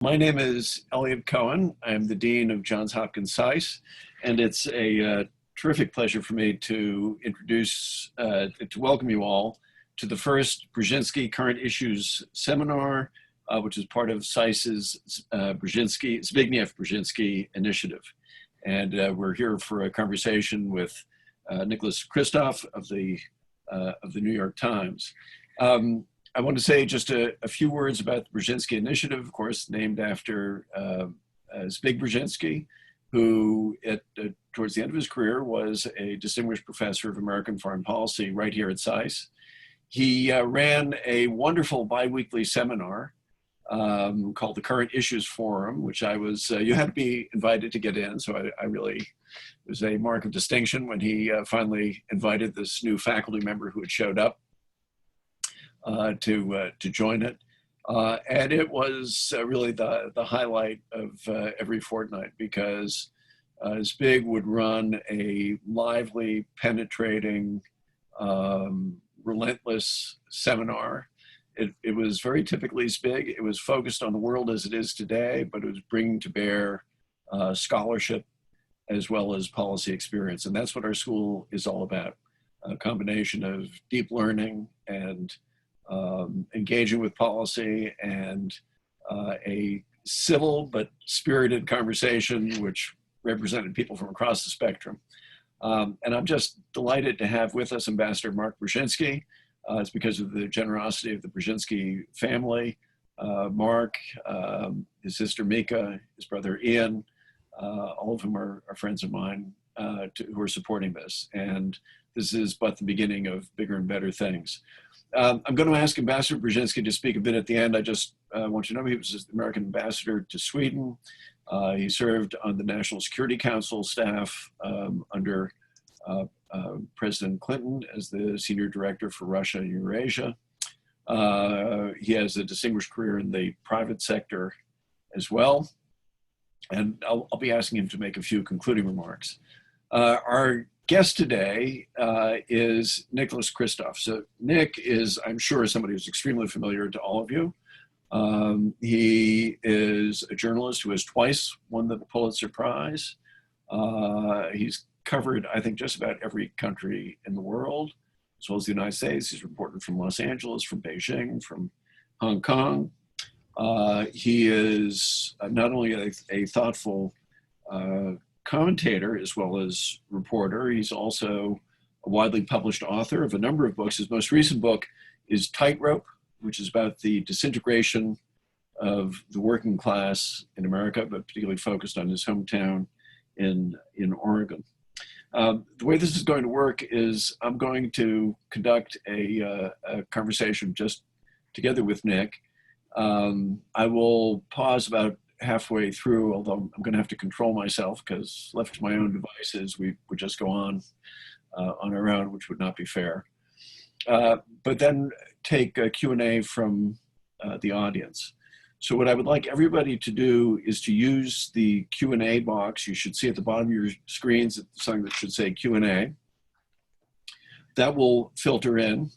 My name is Elliot Cohen. I'm the Dean of Johns Hopkins SAIS, and it's a terrific pleasure for me to welcome you all to the first Brzezinski Current Issues Seminar, which is part of Sice's Zbigniew Brzezinski Initiative. And we're here for a conversation with Nicholas Kristof of the New York Times. I want to say just a few words about the Brzezinski Initiative, of course, named after Zbigniew Brzezinski, who towards the end of his career was a distinguished professor of American foreign policy right here at SAIS. He ran a wonderful biweekly seminar called the Current Issues Forum, which you had to be invited to get in, so I really, it was a mark of distinction when he finally invited this new faculty member who had showed up to join it. And it was really the highlight of every fortnight, because Zbig would run a lively, penetrating, relentless seminar. It was very typically Zbig. It was focused on the world as it is today, but it was bringing to bear scholarship as well as policy experience. And that's what our school is all about, a combination of deep learning and engaging with policy and a civil but spirited conversation which represented people from across the spectrum. And I'm just delighted to have with us Ambassador Mark Brzezinski. It's because of the generosity of the Brzezinski family. Mark, his sister Mika, his brother Ian, all of whom are friends of mine who are supporting this. And this is but the beginning of bigger and better things. I'm going to ask Ambassador Brzezinski to speak a bit at the end. I just want you to know he was the American ambassador to Sweden. He served on the National Security Council staff under President Clinton as the senior director for Russia and Eurasia. He has a distinguished career in the private sector as well. And I'll be asking him to make a few concluding remarks. Our guest today is Nicholas Kristof. So Nick is, I'm sure, somebody who's extremely familiar to all of you. He is a journalist who has twice won the Pulitzer Prize. He's covered, I think, just about every country in the world, as well as the United States. He's reported from Los Angeles, from Beijing, from Hong Kong. He is not only a thoughtful commentator as well as reporter. He's also a widely published author of a number of books. His most recent book is Tightrope, which is about the disintegration of the working class in America, but particularly focused on his hometown in Oregon. The way this is going to work is I'm going to conduct a conversation just together with Nick. I will pause about halfway through, although I'm going to have to control myself because left to my own devices, we would just go on our own, which would not be fair. But then take a Q&A from the audience. So what I would like everybody to do is to use the Q&A box. You should see at the bottom of your screens something that should say Q&A. That will filter in.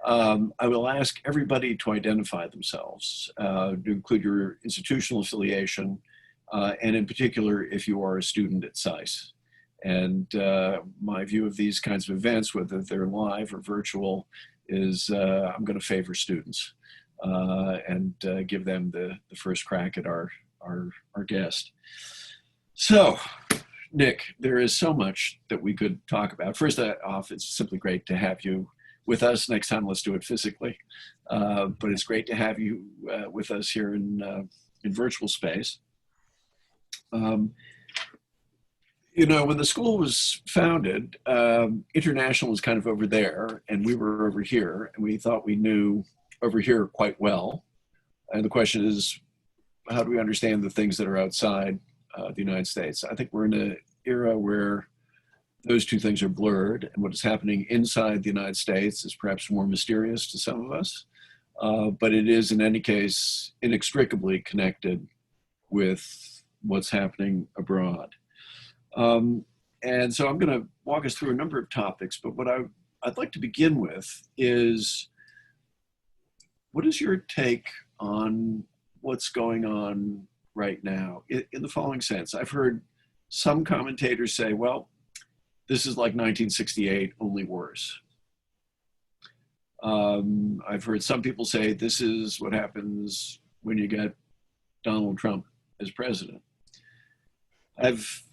I will ask everybody to identify themselves, to include your institutional affiliation, and in particular, if you are a student at SAIS. And my view of these kinds of events, whether they're live or virtual, is I'm going to favor students and give them the first crack at our guest. So, Nick, there is so much that we could talk about. First off, it's simply great to have you with us. Next time, let's do it physically. But it's great to have you with us here in virtual space. You know, when the school was founded, international was kind of over there, and we were over here, and we thought we knew over here quite well. And the question is, how do we understand the things that are outside the United States? I think we're in an era where those two things are blurred, and what is happening inside the United States is perhaps more mysterious to some of us, but it is in any case inextricably connected with what's happening abroad. And so I'm going to walk us through a number of topics, but what I'd like to begin with is, what is your take on what's going on right now in the following sense. I've heard some commentators say, well, this is like 1968, only worse. I've heard some people say this is what happens when you get Donald Trump as president. I've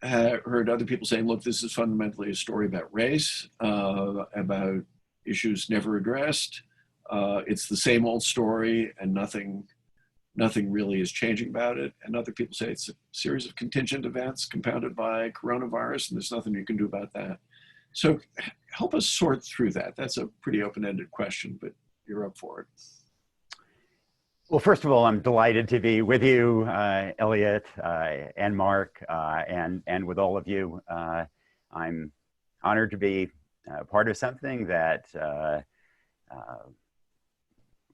heard other people saying, look, this is fundamentally a story about race, about issues never addressed. It's the same old story and nothing really is changing about it. And other people say it's a series of contingent events compounded by coronavirus, and there's nothing you can do about that. So help us sort through that. That's a pretty open-ended question, but you're up for it. Well, first of all, I'm delighted to be with you, Elliot and Mark, and with all of you. I'm honored to be part of something that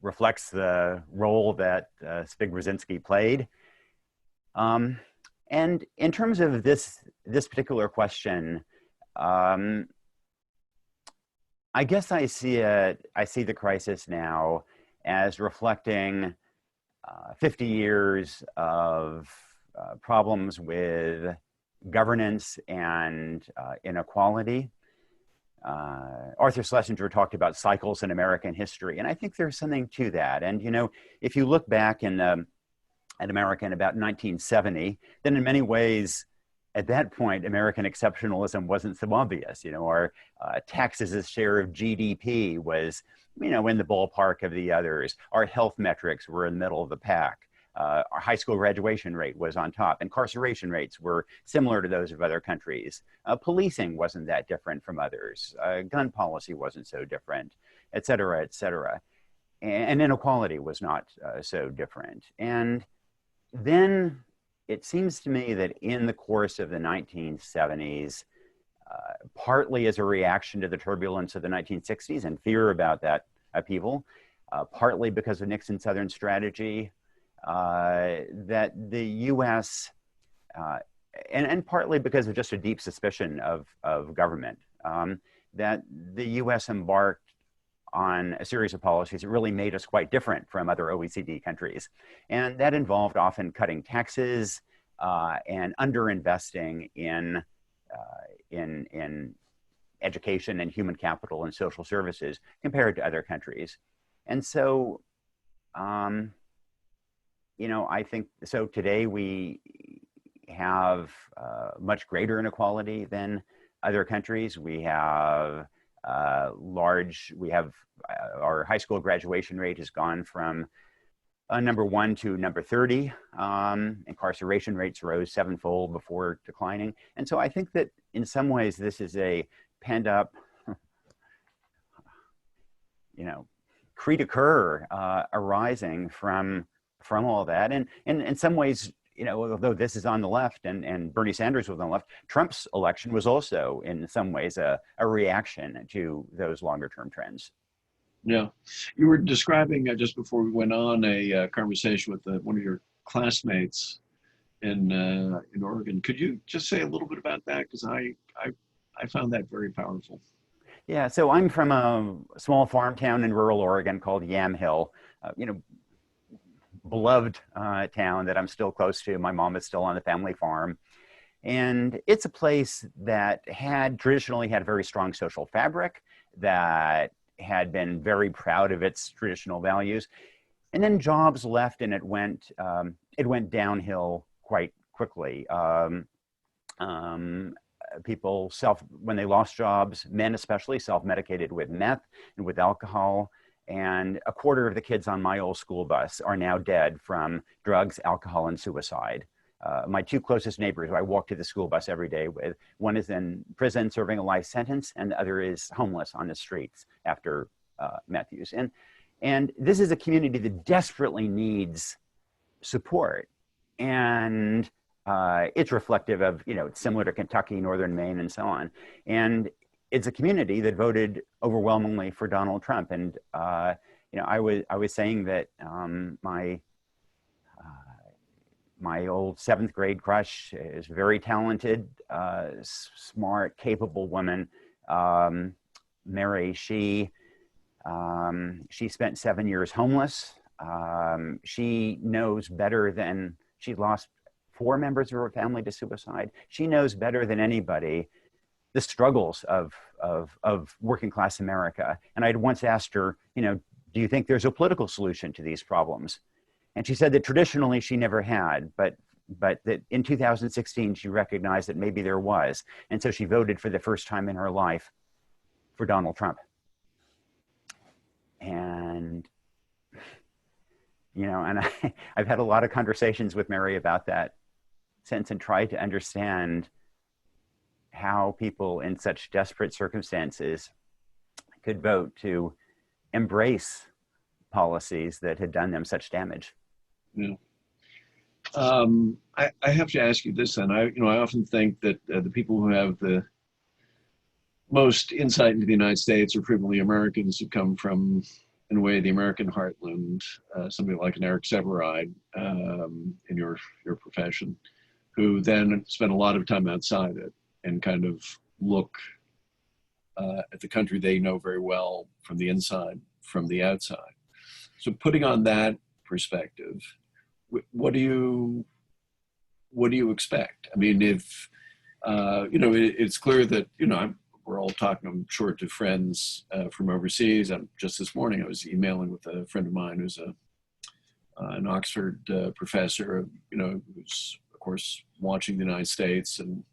reflects the role that Zbigniew Brzezinski played. And in terms of this particular question, I guess I see the crisis now as reflecting 50 years of problems with governance and inequality. Arthur Schlesinger talked about cycles in American history, and I think there's something to that. And you know, if you look back at America in about 1970, then in many ways, at that point, American exceptionalism wasn't so obvious. You know, our taxes as share of GDP was, you know, in the ballpark of the others. Our health metrics were in the middle of the pack. Our high school graduation rate was on top. Incarceration rates were similar to those of other countries. Policing wasn't that different from others. Gun policy wasn't so different, et cetera, et cetera. And inequality was not so different. And then it seems to me that in the course of the 1970s, partly as a reaction to the turbulence of the 1960s and fear about that upheaval, partly because of Nixon's Southern strategy, that the U.S., and partly because of just a deep suspicion of government, that the U.S. embarked on a series of policies that really made us quite different from other OECD countries. And that involved often cutting taxes and underinvesting in education and human capital and social services compared to other countries. And so, you know, I think, so today we have much greater inequality than other countries. We have our high school graduation rate has gone from number 1 to number 30. Incarceration rates rose 7-fold before declining. And so I think that in some ways this is a pent up, you know, cri de coeur arising from all that. And in some ways, you know, although this is on the left and Bernie Sanders was on the left, Trump's election was also in some ways a reaction to those longer term trends. Yeah, you were describing just before we went on a conversation with one of your classmates in Oregon. Could you just say a little bit about that? Because I found that very powerful. Yeah, so I'm from a small farm town in rural Oregon called Yamhill. You know, beloved town that I'm still close to. My mom is still on the family farm. And it's a place that had traditionally had a very strong social fabric, that had been very proud of its traditional values. And then jobs left and it went downhill quite quickly. People when they lost jobs, men especially, self-medicated with meth and with alcohol. And a quarter of the kids on my old school bus are now dead from drugs, alcohol, and suicide. My two closest neighbors who I walk to the school bus every day with, one is in prison serving a life sentence, and the other is homeless on the streets after meth use. And this is a community that desperately needs support. And it's reflective of, you know, it's similar to Kentucky, Northern Maine, and so on. And it's a community that voted overwhelmingly for Donald Trump. And, you know, I was saying that my old 7th grade crush is very talented, smart, capable woman. Mary, she spent 7 years homeless. She knows better than, she lost 4 members of her family to suicide. She knows better than anybody the struggles of working class America. And I'd once asked her, do you think there's a political solution to these problems? And she said that traditionally she never had, but that in 2016 she recognized that maybe there was. And so she voted for the first time in her life for Donald Trump. And and I've had a lot of conversations with Mary about that since, and tried to understand how people in such desperate circumstances could vote to embrace policies that had done them such damage. Yeah. I have to ask you this, and I often think that the people who have the most insight into the United States are frequently Americans who come from, in a way, the American heartland, somebody like an Eric Severide in your profession, who then spend a lot of time outside it and kind of look at the country they know very well from the inside, from the outside. So putting on that perspective, what do you expect? I mean, if it's clear that we're all talking, I'm sure, to friends from overseas. Just this morning I was emailing with a friend of mine who's an Oxford professor, who's of course watching the United States and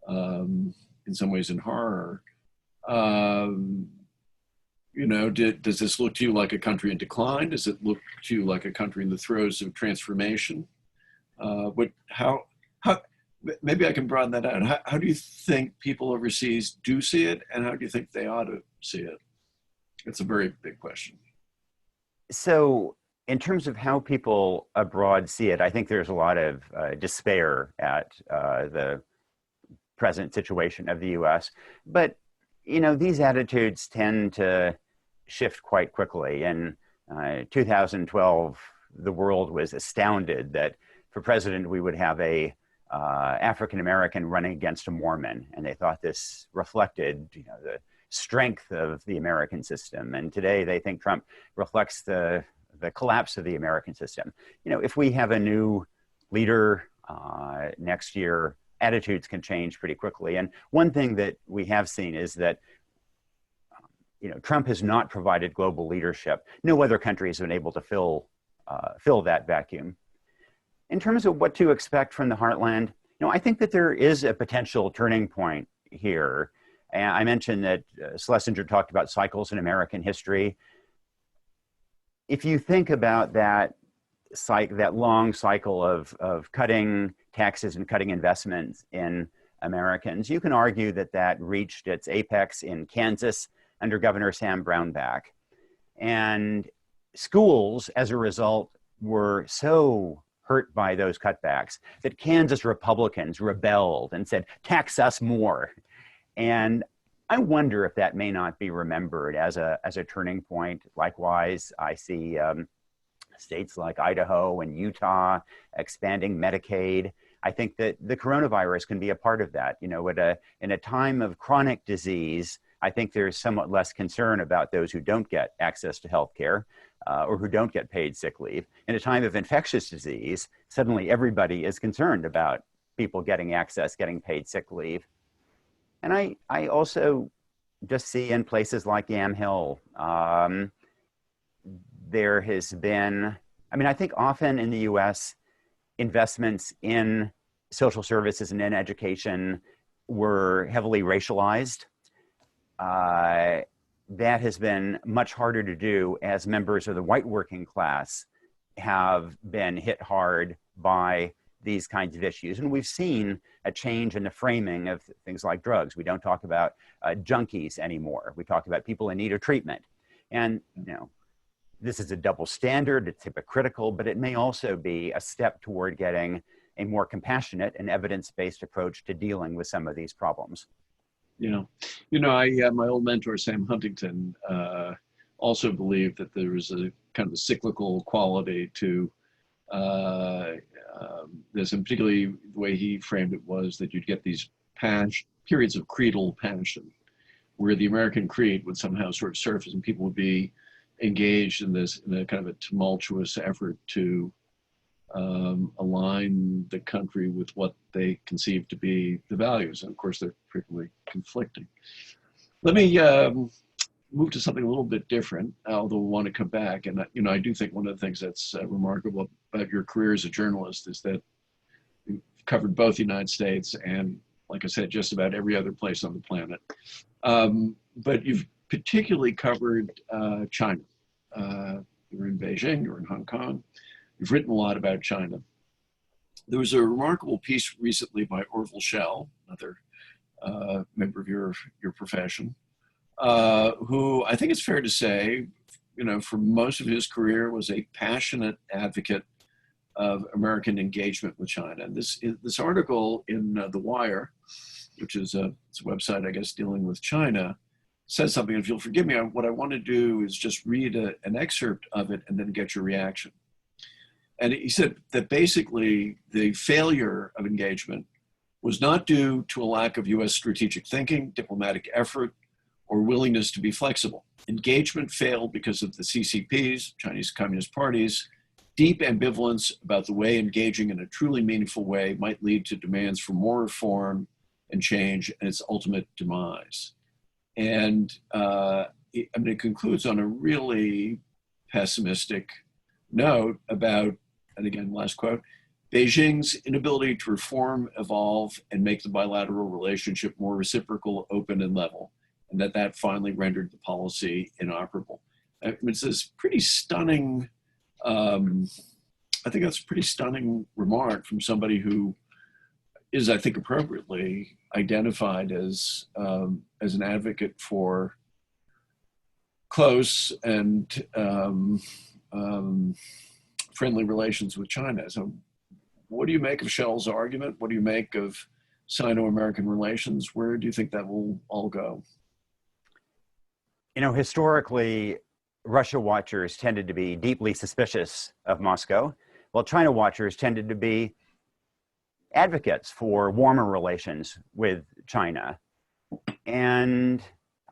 in some ways in horror. Does this look to you like a country in decline? Does it look to you like a country in the throes of transformation? Maybe I can broaden that out. How do you think people overseas do see it, and how do you think they ought to see it? It's a very big question. So in terms of how people abroad see it, I think there's a lot of despair at the present situation of the US. But, these attitudes tend to shift quite quickly. In 2012, the world was astounded that for president we would have a African-American running against a Mormon, and they thought this reflected the strength of the American system. And today they think Trump reflects the collapse of the American system. If we have a new leader next year, attitudes can change pretty quickly. And one thing that we have seen is that Trump has not provided global leadership. No other country has been able to fill that vacuum. In terms of what to expect from the heartland, I think that there is a potential turning point here. And I mentioned that Schlesinger talked about cycles in American history. If you think about that long cycle of cutting taxes and cutting investments in Americans, you can argue that reached its apex in Kansas under Governor Sam Brownback. And schools, as a result, were so hurt by those cutbacks that Kansas Republicans rebelled and said, tax us more. And I wonder if that may not be remembered as a turning point. Likewise, I see states like Idaho and Utah expanding Medicaid. I think that the coronavirus can be a part of that. In a time of chronic disease, I think there's somewhat less concern about those who don't get access to health care or who don't get paid sick leave. In a time of infectious disease, suddenly everybody is concerned about people getting access, getting paid sick leave. And I also just see in places like Yamhill, there has been, I think often in the US, investments in social services and in education were heavily racialized. That has been much harder to do as members of the white working class have been hit hard by these kinds of issues. And we've seen a change in the framing of things like drugs. We don't talk about junkies anymore. We talk about people in need of treatment. And, this is a double standard, it's hypocritical, but it may also be a step toward getting a more compassionate and evidence-based approach to dealing with some of these problems. Yeah. My old mentor, Sam Huntington, also believed that there was a kind of a cyclical quality to this, and particularly the way he framed it was that you'd get these periods of creedal passion, where the American creed would somehow sort of surface and people would be engaged in this in a kind of a tumultuous effort to align the country with what they conceive to be the values. And of course, they're frequently conflicting. Let me move to something a little bit different, although I want to come back. And, I do think one of the things that's remarkable about your career as a journalist is that you've covered both the United States and, like I said, just about every other place on the planet. But you've particularly covered China. You were in Beijing, you were in Hong Kong. You've written a lot about China. There was a remarkable piece recently by Orville Schell, another member of your profession, who I think it's fair to say, for most of his career was a passionate advocate of American engagement with China. And this article in The Wire, which is it's a website, I guess, dealing with China, says something. If you'll forgive me, what I want to do is just read an excerpt of it and then get your reaction. And he said that basically the failure of engagement was not due to a lack of US strategic thinking, diplomatic effort, or willingness to be flexible. Engagement failed because of the CCP's, Chinese Communist Party's, deep ambivalence about the way engaging in a truly meaningful way might lead to demands for more reform and change and its ultimate demise. And it concludes on a really pessimistic note about, and again, last quote, Beijing's inability to reform, evolve, and make the bilateral relationship more reciprocal, open, and level, and that finally rendered the policy inoperable. It's this pretty stunning, I think that's a pretty stunning remark from somebody who is, I think, appropriately identified as an advocate for close and friendly relations with China. So what do you make of Schell's argument? What do you make of Sino-American relations? Where do you think that will all go? Historically, Russia watchers tended to be deeply suspicious of Moscow, while China watchers tended to be advocates for warmer relations with China. And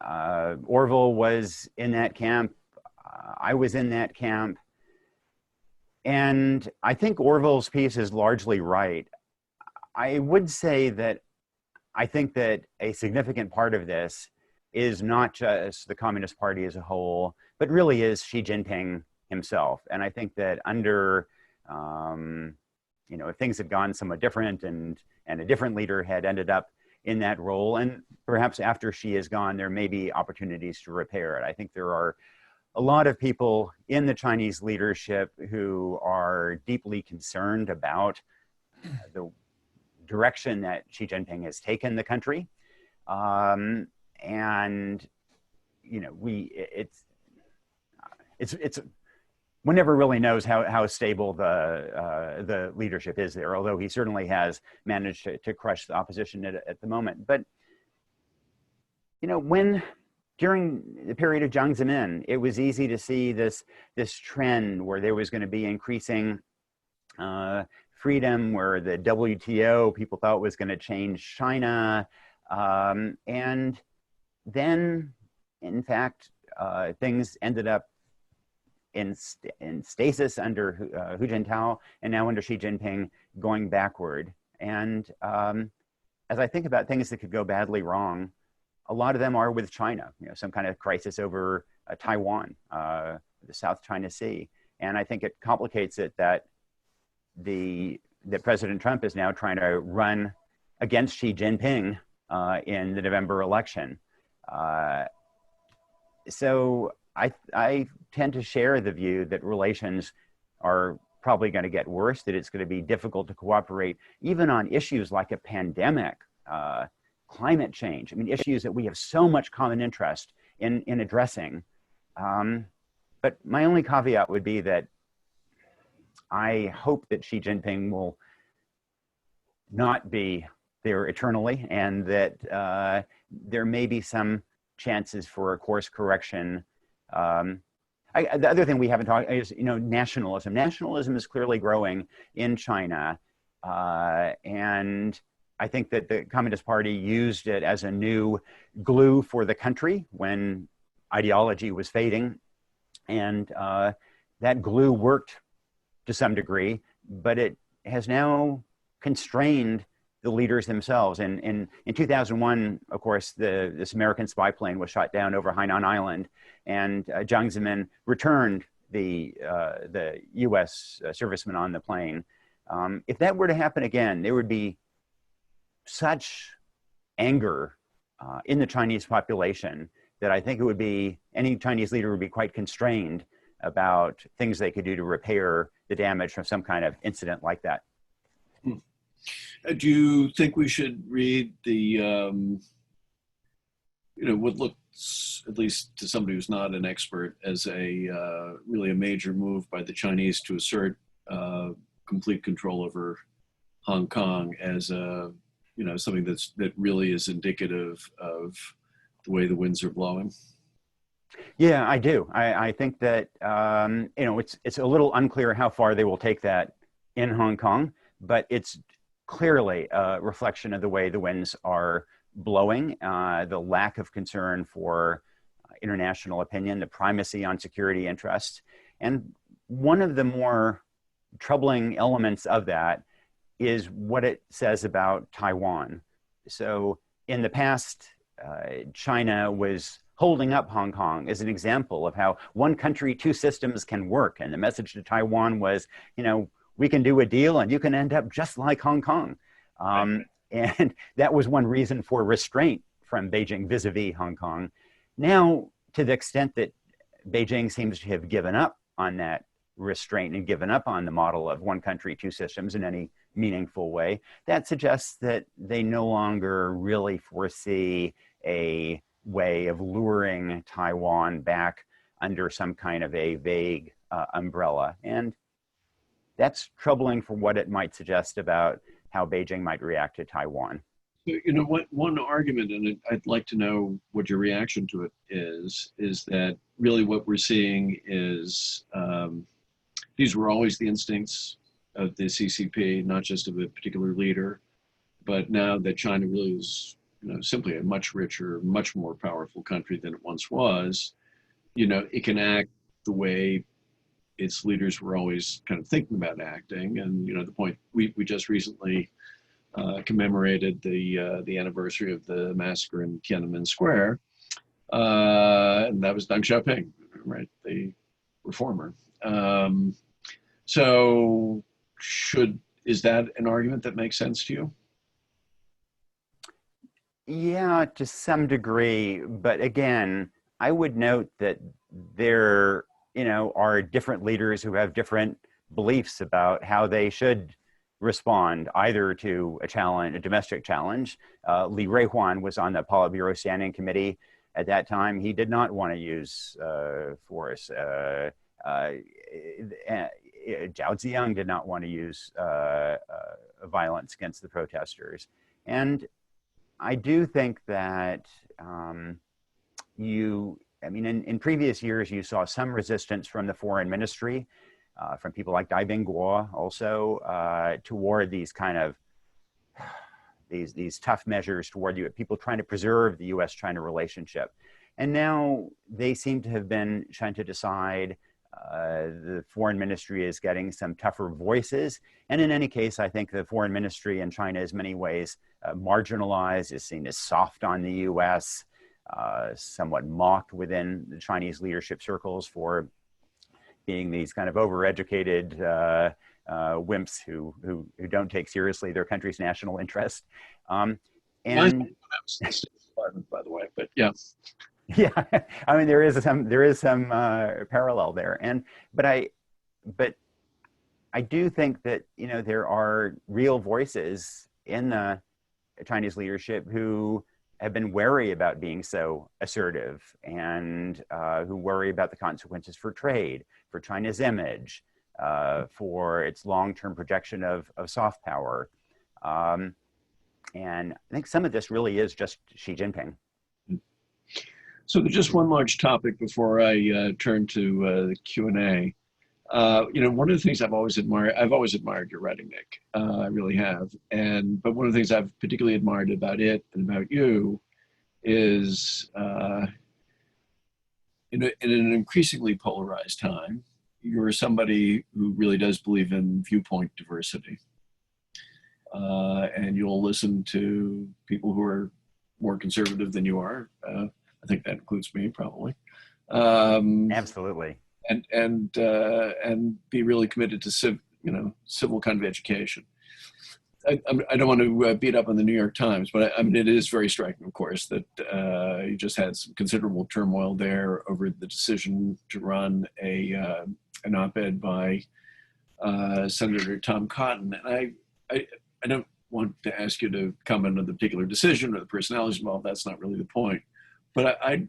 Orville was in that camp. I was in that camp. And I think Orville's piece is largely right. I would say that I think that a significant part of this is not just the Communist Party as a whole, but really is Xi Jinping himself. And I think that under, if things had gone somewhat different and a different leader had ended up in that role, and perhaps after Xi is gone, there may be opportunities to repair it. I think there are a lot of people in the Chinese leadership who are deeply concerned about the direction that Xi Jinping has taken the country. One never really knows how stable the leadership is there, although he certainly has managed to crush the opposition at the moment. But, during the period of Jiang Zemin, it was easy to see this trend where there was going to be increasing freedom, where the WTO people thought was going to change China. And then, in fact, things ended up in stasis under Hu Jintao, and now under Xi Jinping going backward. And as I think about things that could go badly wrong, a lot of them are with China, some kind of crisis over Taiwan, the South China Sea. And I think it complicates it that President Trump is now trying to run against Xi Jinping in the November election. So I tend to share the view that relations are probably going to get worse, that it's going to be difficult to cooperate, even on issues like a pandemic, climate change. I mean, issues that we have so much common interest in addressing. But my only caveat would be that I hope that Xi Jinping will not be there eternally, and that there may be some chances for a course correction. The other thing we haven't talked is, nationalism. Nationalism is clearly growing in China, and I think that the Communist Party used it as a new glue for the country when ideology was fading. And that glue worked to some degree, but it has now constrained the leaders themselves. And in 2001, of course, this American spy plane was shot down over Hainan Island, and Jiang Zemin returned the U.S. Servicemen on the plane. If that were to happen again, there would be such anger in the Chinese population that I think it would be, any Chinese leader would be quite constrained about things they could do to repair the damage from some kind of incident like that. Do you think we should read the, what looks, at least to somebody who's not an expert, as a really a major move by the Chinese to assert complete control over Hong Kong as a, something that really is indicative of the way the winds are blowing? Yeah, I do. I think that it's a little unclear how far they will take that in Hong Kong, but it's clearly a reflection of the way the winds are blowing, the lack of concern for international opinion, the primacy on security interests. And one of the more troubling elements of that is what it says about Taiwan. So in the past, China was holding up Hong Kong as an example of how one country, two systems can work. And the message to Taiwan was, we can do a deal and you can end up just like Hong Kong. And that was one reason for restraint from Beijing vis-a-vis Hong Kong. Now, to the extent that Beijing seems to have given up on that restraint and given up on the model of one country, two systems in any meaningful way, that suggests that they no longer really foresee a way of luring Taiwan back under some kind of a vague umbrella. And that's troubling for what it might suggest about how Beijing might react to Taiwan. One argument, and I'd like to know what your reaction to it is that really what we're seeing is these were always the instincts of the CCP, not just of a particular leader, but now that China really is simply a much richer, much more powerful country than it once was, it can act the way its leaders were always kind of thinking about acting. And, the point, we just recently commemorated the anniversary of the massacre in Tiananmen Square. And that was Deng Xiaoping, right, the reformer. So is that an argument that makes sense to you? Yeah, to some degree, but again, I would note that there, are different leaders who have different beliefs about how they should respond either to a domestic challenge. Li Ruihuan was on the Politburo Standing Committee at that time. He did not want to use force. Zhao Ziyang did not want to use violence against the protesters. And I do think that in previous years, you saw some resistance from the foreign ministry, from people like Dai Bingguo also, toward these kind of, these tough measures toward people trying to preserve the US-China relationship. And now they seem to have been trying to decide the foreign ministry is getting some tougher voices. And in any case, I think the foreign ministry in China is many ways marginalized, is seen as soft on the US, somewhat mocked within the Chinese leadership circles for being these kind of overeducated wimps who don't take seriously their country's national interest. And by the way, but yeah. Yeah, there is some parallel there, but I do think that there are real voices in the Chinese leadership who have been wary about being so assertive, and who worry about the consequences for trade, for China's image, for its long-term projection of soft power, and I think some of this really is just Xi Jinping. So there's just one large topic before I turn to the Q&A. One of the things I've always admired your writing, Nick. I really have. But one of the things I've particularly admired about it and about you is in an increasingly polarized time, you're somebody who really does believe in viewpoint diversity. And you'll listen to people who are more conservative than you are. I think that includes me, probably. Absolutely. And be really committed to civil kind of education. I don't want to beat up on the New York Times, but I mean, it is very striking, of course, that you just had some considerable turmoil there over the decision to run an op-ed by Senator Tom Cotton. And I don't want to ask you to comment on the particular decision or the personalities involved. That's not really the point. But I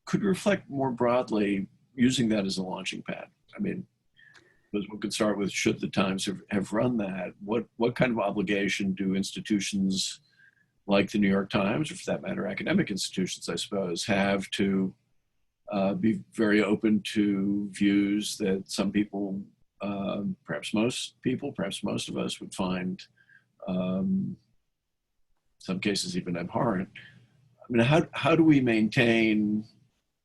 could reflect more broadly using that as a launching pad. I mean, because we could start with, should the Times have run that? What kind of obligation do institutions like the New York Times, or for that matter, academic institutions, I suppose, have to be very open to views that some people, perhaps most people, perhaps most of us would find, some cases even abhorrent. I mean, how do we maintain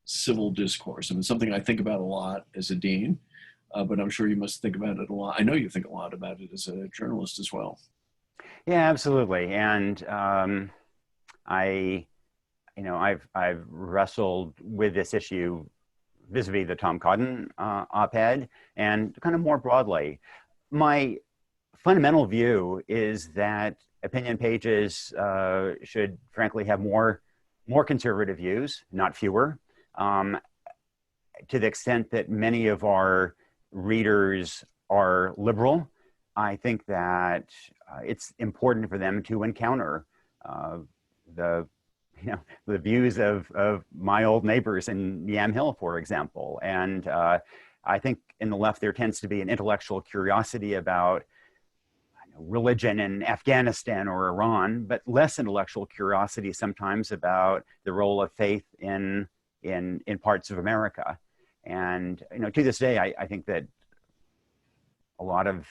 civil discourse? I mean, something I think about a lot as a dean, but I'm sure you must think about it a lot. I know you think a lot about it as a journalist as well. Yeah, absolutely. And I've wrestled with this issue vis-a-vis the Tom Cotton op-ed, and kind of more broadly. My fundamental view is that opinion pages should frankly have more conservative views, not fewer. To the extent that many of our readers are liberal, I think that it's important for them to encounter the views of my old neighbors in Yam Hill, for example. And I think in the left there tends to be an intellectual curiosity about religion in Afghanistan or Iran, but less intellectual curiosity sometimes about the role of faith in parts of America. And to this day, I think that a lot of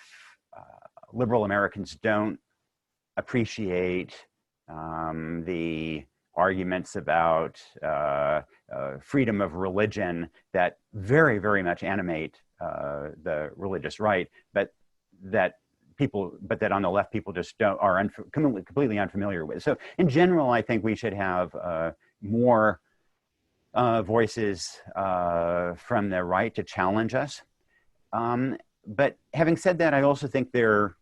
liberal Americans don't appreciate the arguments about freedom of religion that very, very much animate the religious right, but that on the left people just are completely unfamiliar with. So in general, I think we should have more voices from the right to challenge us. But having said that, I also think there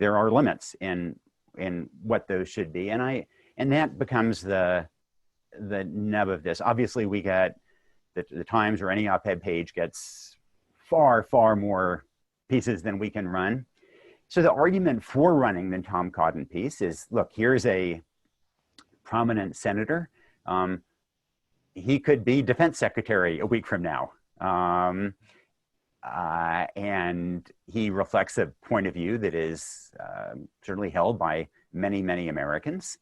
are limits in what those should be, and that becomes the nub of this. Obviously, we get the Times or any op-ed page gets far, far more pieces than we can run. So the argument for running the Tom Cotton piece is, look, here's a prominent senator. He could be defense secretary a week from now. And he reflects a point of view that is certainly held by many, many Americans.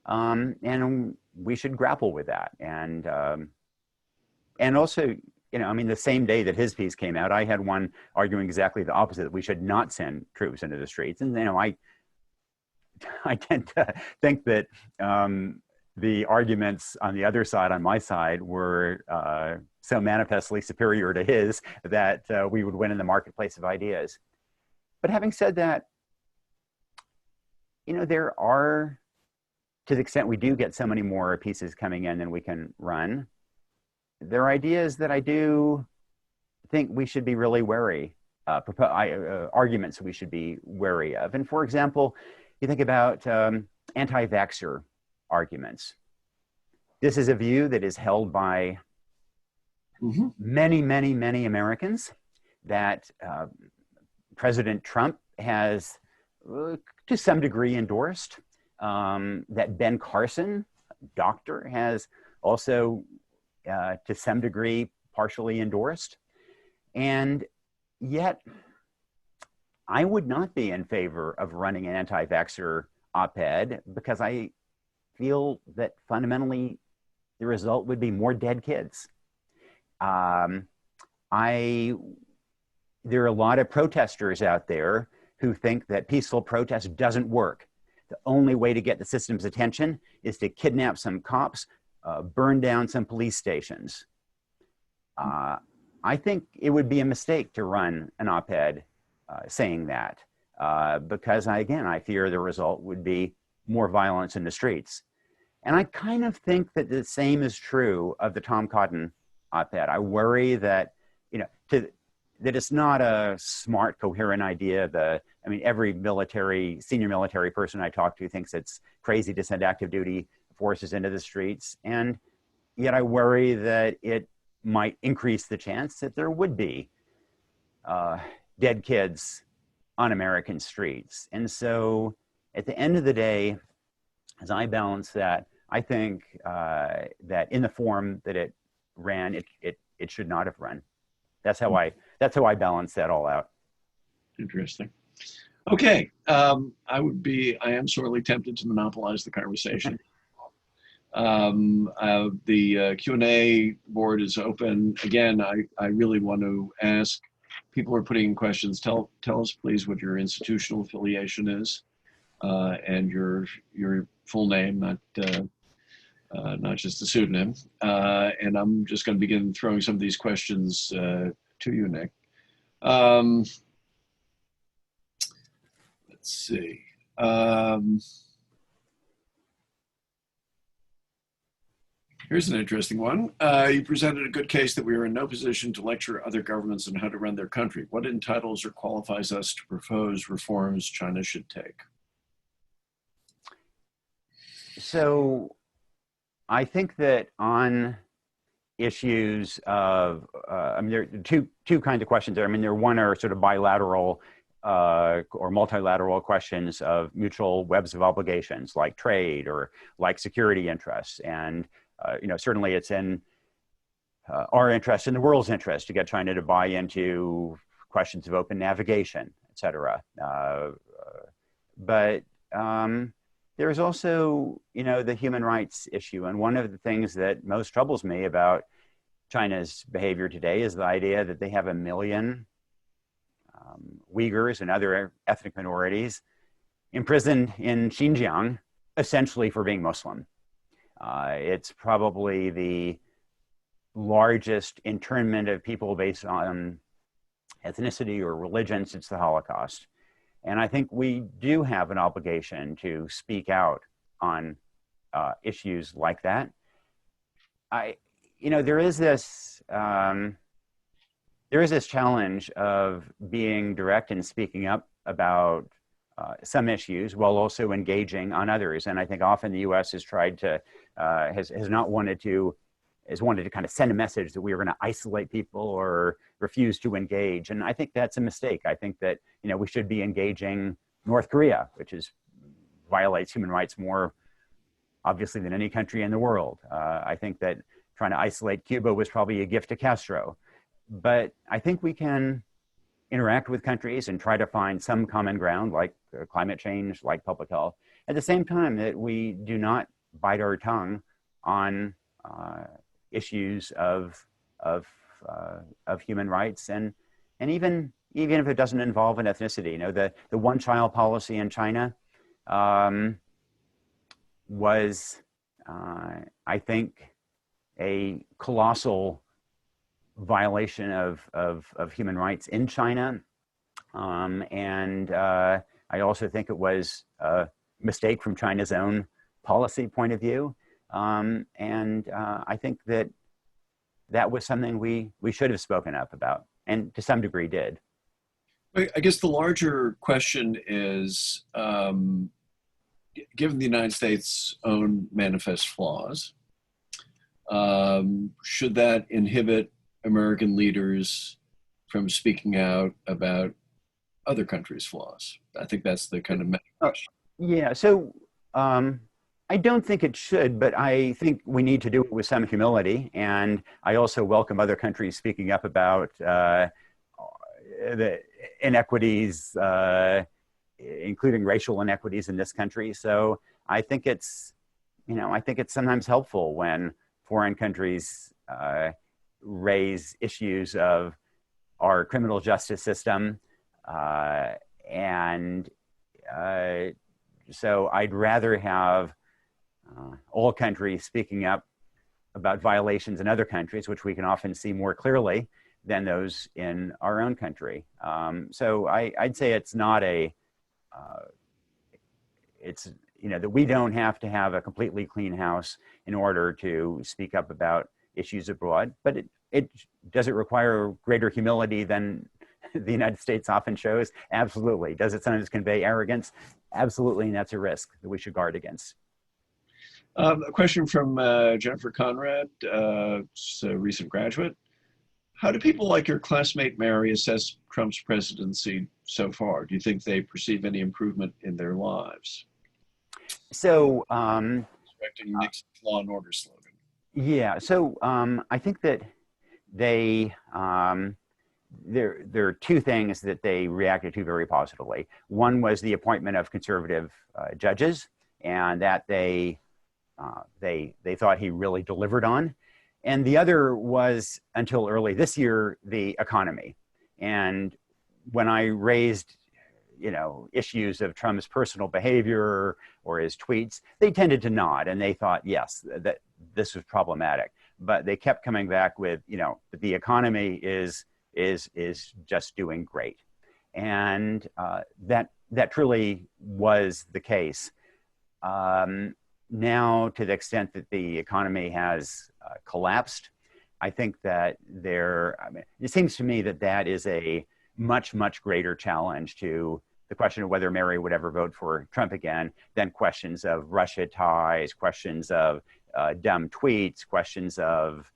And we should grapple with that. And also, the same day that his piece came out, I had one arguing exactly the opposite, that we should not send troops into the streets. And, I tend to think that the arguments on the other side, on my side, were so manifestly superior to his that we would win in the marketplace of ideas. But having said that, there are, to the extent we do get so many more pieces coming in than we can run, there are ideas that I do think we should be really wary, arguments we should be wary of. And for example, you think about anti-vaxxer arguments. This is a view that is held by many, many, many Americans, that President Trump has, to some degree, endorsed, that Ben Carson, doctor, has also, to some degree, partially endorsed. And yet, I would not be in favor of running an anti-vaxxer op-ed, because I feel that fundamentally the result would be more dead kids. There are a lot of protesters out there who think that peaceful protest doesn't work. The only way to get the system's attention is to kidnap some cops, burn down some police stations. I think it would be a mistake to run an op-ed saying that, because I fear the result would be more violence in the streets. And I kind of think that the same is true of the Tom Cotton op-ed. I worry that, that it's not a smart, coherent idea. Every senior military person I talk to thinks it's crazy to send active duty forces into the streets. And yet I worry that it might increase the chance that there would be dead kids on American streets. And so at the end of the day, as I balance that, I think that in the form that it ran, it should not have run. That's how I balance that all out. Interesting. Okay, I am sorely tempted to monopolize the conversation. The Q&A board is open. Again, I really want to ask, people are putting in questions. Tell us please what your institutional affiliation is, and your full name, not just a pseudonym. And I'm just going to begin throwing some of these questions to you, Nick. Let's see. Here's an interesting one. You presented a good case that we are in no position to lecture other governments on how to run their country. What entitles or qualifies us to propose reforms China should take? So I think that on issues of, there are two kinds of questions there. There one are sort of bilateral or multilateral questions of mutual webs of obligations, like trade or like security interests. And certainly it's in our interest and the world's interest to get China to buy into questions of open navigation, et cetera. But there's also, the human rights issue. And one of the things that most troubles me about China's behavior today is the idea that they have 1 million Uyghurs and other ethnic minorities imprisoned in Xinjiang, essentially for being Muslim. It's probably the largest internment of people based on ethnicity or religion since the Holocaust. And I think we do have an obligation to speak out on issues like that. There is this challenge of being direct and speaking up about some issues while also engaging on others. And I think often the U.S. has tried to, has wanted to kind of send a message that we are going to isolate people or refuse to engage. And I think that's a mistake. I think that, we should be engaging North Korea, which violates human rights more obviously than any country in the world. I think that trying to isolate Cuba was probably a gift to Castro. But I think we can interact with countries and try to find some common ground, like climate change, like public health, at the same time that we do not bite our tongue on issues of human rights, and even if it doesn't involve an ethnicity. The one-child policy in China was, I think, a colossal violation of human rights in China. And I also think it was a mistake from China's own policy point of view. And I think that was something we should have spoken up about, and to some degree did. I guess the larger question is, given the United States' own manifest flaws, should that inhibit American leaders from speaking out about other countries' flaws? I think that's the kind of question. Yeah, so I don't think it should, but I think we need to do it with some humility. And I also welcome other countries speaking up about the inequities, including racial inequities in this country. So I think it's sometimes helpful when foreign countries raise issues of our criminal justice system. So I'd rather have all countries speaking up about violations in other countries, which we can often see more clearly than those in our own country. So I'd say it's not it's, that we don't have to have a completely clean house in order to speak up about issues abroad, but does it require greater humility than the United States often shows? Absolutely. Does it sometimes convey arrogance? Absolutely, and that's a risk that we should guard against. A question from Jennifer Conrad, a recent graduate. How do people like your classmate Mary assess Trump's presidency so far? Do you think they perceive any improvement in their lives? So, respecting Nixon's law and order slogan. Yeah, so I think that there are two things that they reacted to very positively. One was the appointment of conservative judges, and that they thought he really delivered on. And the other was, until early this year, the economy. And when I raised, issues of Trump's personal behavior or his tweets, they tended to nod, and they thought, yes, that this was problematic. But they kept coming back with, the economy is just doing great. And that truly was the case. Now, to the extent that the economy has collapsed, I think that it seems to me that is a much, much greater challenge to the question of whether Mary would ever vote for Trump again than questions of Russia ties, questions of dumb tweets, questions of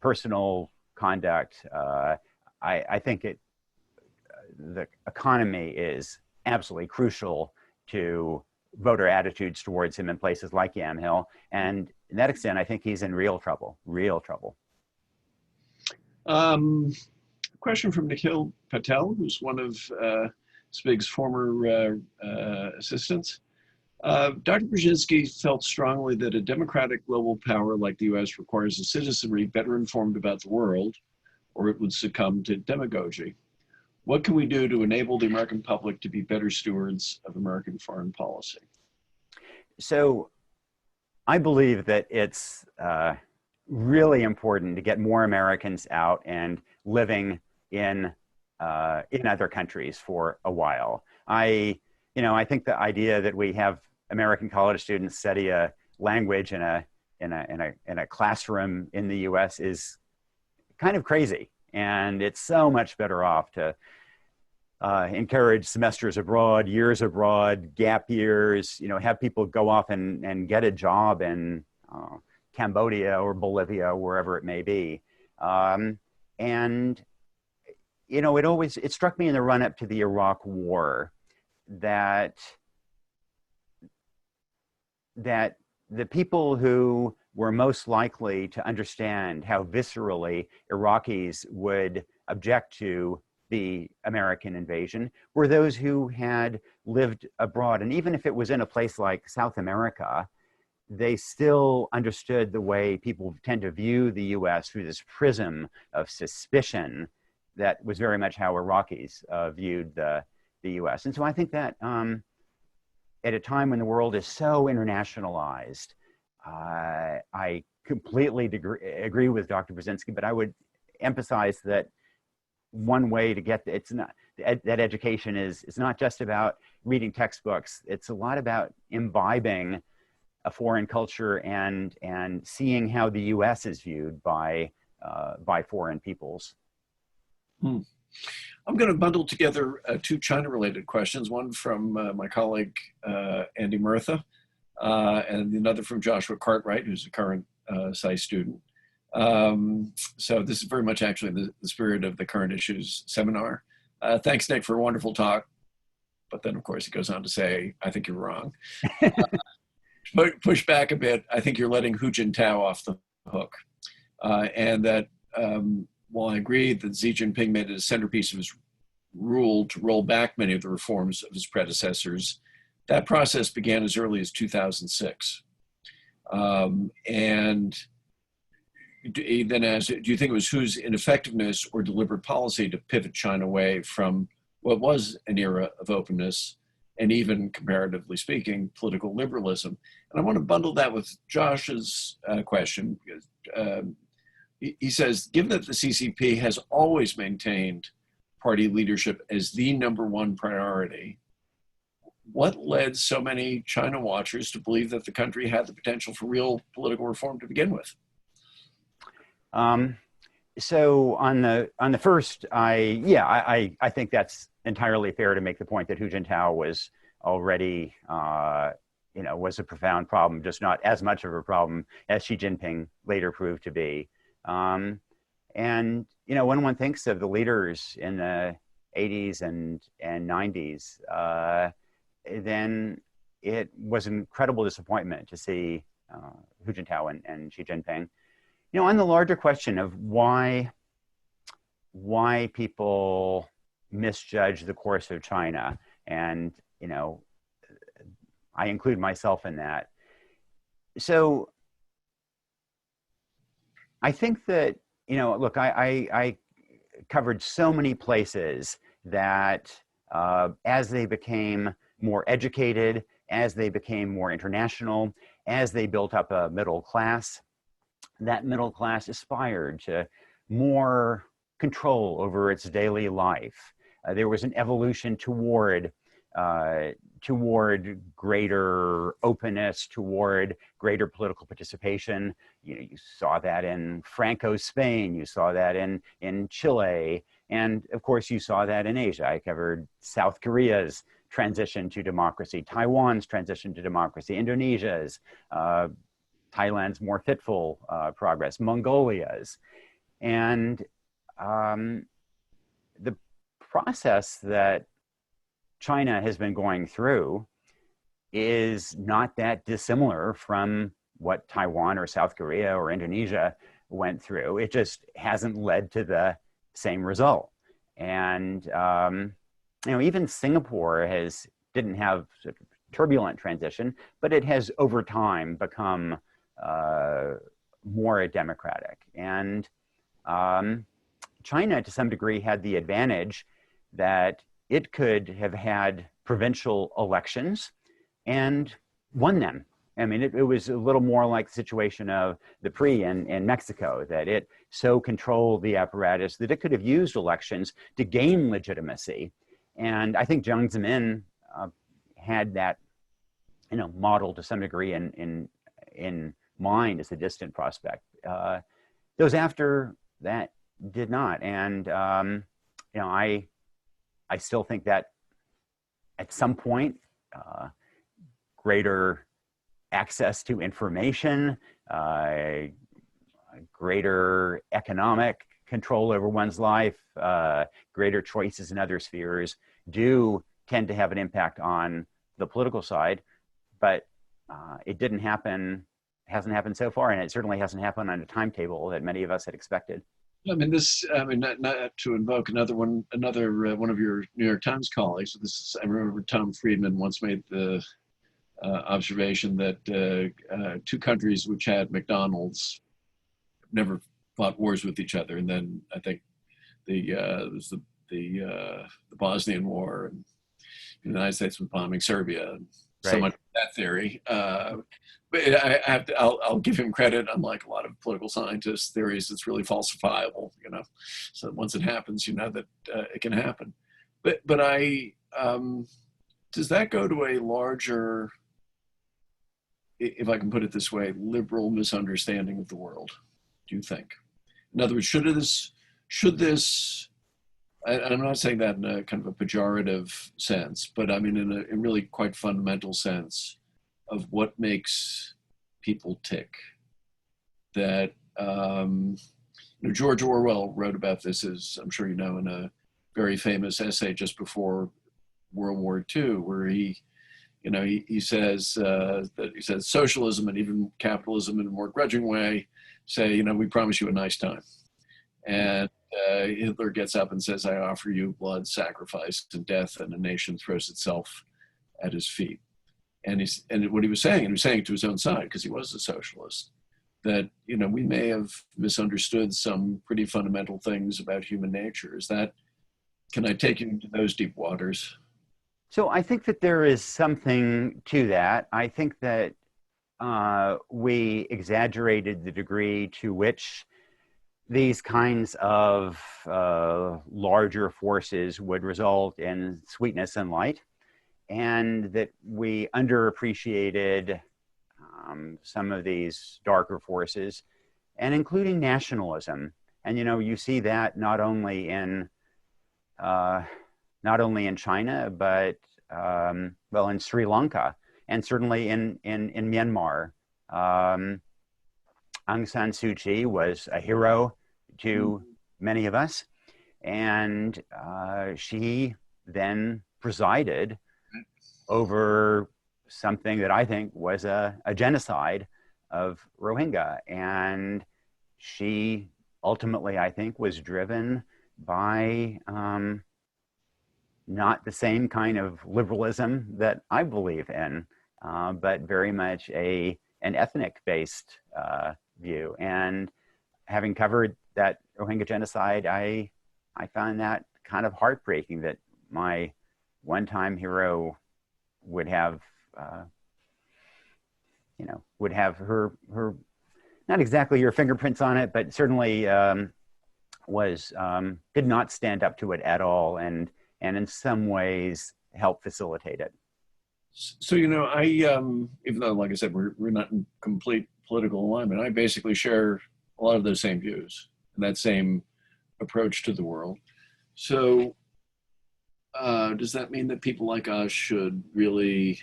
personal conduct. I think the economy is absolutely crucial to voter attitudes towards him in places like Yamhill. And to that extent, I think he's in real trouble. Question from Nikhil Patel, who's one of Zbig's former assistants. Dr. Brzezinski felt strongly that a democratic global power like the US requires a citizenry better informed about the world, or it would succumb to demagogy. What can we do to enable the American public to be better stewards of American foreign policy? So I believe that it's really important to get more Americans out and living in other countries for a while. I think the idea that we have American college students study a language in a classroom in the US is kind of crazy. And it's so much better off to encourage semesters abroad, years abroad, gap years, have people go off and get a job in Cambodia or Bolivia, wherever it may be. And it struck me in the run up to the Iraq War that the people who were most likely to understand how viscerally Iraqis would object to the American invasion were those who had lived abroad. And even if it was in a place like South America, they still understood the way people tend to view the US through this prism of suspicion that was very much how Iraqis viewed the US. And so I think that at a time when the world is so internationalized, I completely agree with Dr. Brzezinski, but I would emphasize that one way to get that education is not just about reading textbooks. It's a lot about imbibing a foreign culture and seeing how the U.S. is viewed by foreign peoples. I'm going to bundle together two China-related questions, one from my colleague Andy Murtha, and another from Joshua Cartwright, who's a current Sice student. So this is very much actually the spirit of the Current Issues Seminar. Thanks, Nick, for a wonderful talk. But then, of course, he goes on to say, I think you're wrong. Push back a bit. I think you're letting Hu Jintao off the hook. And that while I agree that Xi Jinping made it a centerpiece of his rule to roll back many of the reforms of his predecessors, that process began as early as 2006. And then do you think it was Hu's ineffectiveness or deliberate policy to pivot China away from what was an era of openness and even, comparatively speaking, political liberalism. And I want to bundle that with Josh's question. He says, given that the CCP has always maintained party leadership as the #1 priority, what led so many China watchers to believe that the country had the potential for real political reform to begin with? So on the first, I think that's entirely fair to make the point that Hu Jintao was already, was a profound problem, just not as much of a problem as Xi Jinping later proved to be. And when one thinks of the leaders in the 80s and 90s, then it was an incredible disappointment to see Hu Jintao and Xi Jinping. On the larger question of why people misjudge the course of China, and I include myself in that. So I think that look, I covered so many places that as they became more educated, as they became more international, as they built up a middle class, that middle class aspired to more control over its daily life. There was an evolution toward greater openness, toward greater political participation. You saw that in Franco's Spain, you saw that in Chile, and of course you saw that in Asia. I covered South Korea's transition to democracy, Taiwan's transition to democracy, Indonesia's, Thailand's more fitful progress, Mongolia's. And the process that China has been going through is not that dissimilar from what Taiwan or South Korea or Indonesia went through. It just hasn't led to the same result. And even Singapore didn't have sort of turbulent transition, but it has over time become more democratic. And China, to some degree, had the advantage that it could have had provincial elections and won them. I mean, it was a little more like the situation of the PRI in Mexico, that it so controlled the apparatus that it could have used elections to gain legitimacy. And I think Jiang Zemin had that, model to some degree in mind as a distant prospect. Those after that did not. And, I still think that at some point, greater access to information, greater economic control over one's life, greater choices in other spheres do tend to have an impact on the political side, but it hasn't happened so far, and it certainly hasn't happened on a timetable that many of us had expected. Not to invoke another one of your New York Times colleagues. I remember Tom Friedman once made the observation that two countries which had McDonald's never fought wars with each other, and then I think it was the Bosnian War, and the United States was bombing Serbia, and right. So much of that theory. But I'll give him credit. Unlike a lot of political scientists' theories, it's really falsifiable. So once it happens, that it can happen. But does that go to a larger, if I can put it this way, liberal misunderstanding of the world? Do you think? In other words, should this? I'm not saying that in a kind of a pejorative sense, but I mean in a really quite fundamental sense of what makes people tick. That George Orwell wrote about this, as I'm sure you know, in a very famous essay just before World War II, where he says socialism and even capitalism in a more grudging way say, we promise you a nice time. And Hitler gets up and says, I offer you blood, sacrifice, and death, and a nation throws itself at his feet. And what he was saying it to his own side, because he was a socialist, that, we may have misunderstood some pretty fundamental things about human nature. Can I take you into those deep waters? So I think that there is something to that. I think that we exaggerated the degree to which these kinds of larger forces would result in sweetness and light, and that we underappreciated some of these darker forces, and including nationalism. And you see that not only in China, but well, in Sri Lanka, and certainly in Myanmar. Aung San Suu Kyi was a hero to many of us, and she then presided over something that I think was a genocide of Rohingya, and she ultimately, I think, was driven by not the same kind of liberalism that I believe in, but very much an ethnic-based view. And having covered that Rohingya genocide, I found that kind of heartbreaking, that my one-time hero would have, would have her not exactly your fingerprints on it, but certainly did not stand up to it at all, and in some ways help facilitate it. So, I, even though, like I said, we're not in complete political alignment, I basically share a lot of those same views and that same approach to the world. So does that mean that people like us should really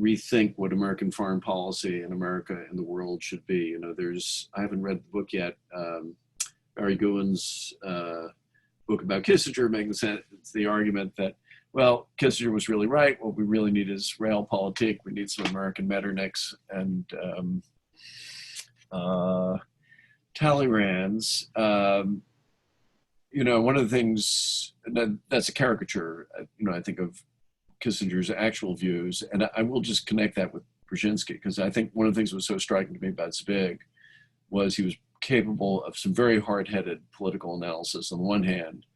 rethink what American foreign policy in America and the world should be? I haven't read the book yet, Barry Gowen's book about Kissinger, making the argument that, well, Kissinger was really right. What we really need is realpolitik. We need some American Metternichs and Talleyrand's. One of the things that's a caricature, I think, of Kissinger's actual views. And I will just connect that with Brzezinski, because I think one of the things that was so striking to me about Zbig was he was capable of some very hard-headed political analysis on the one hand,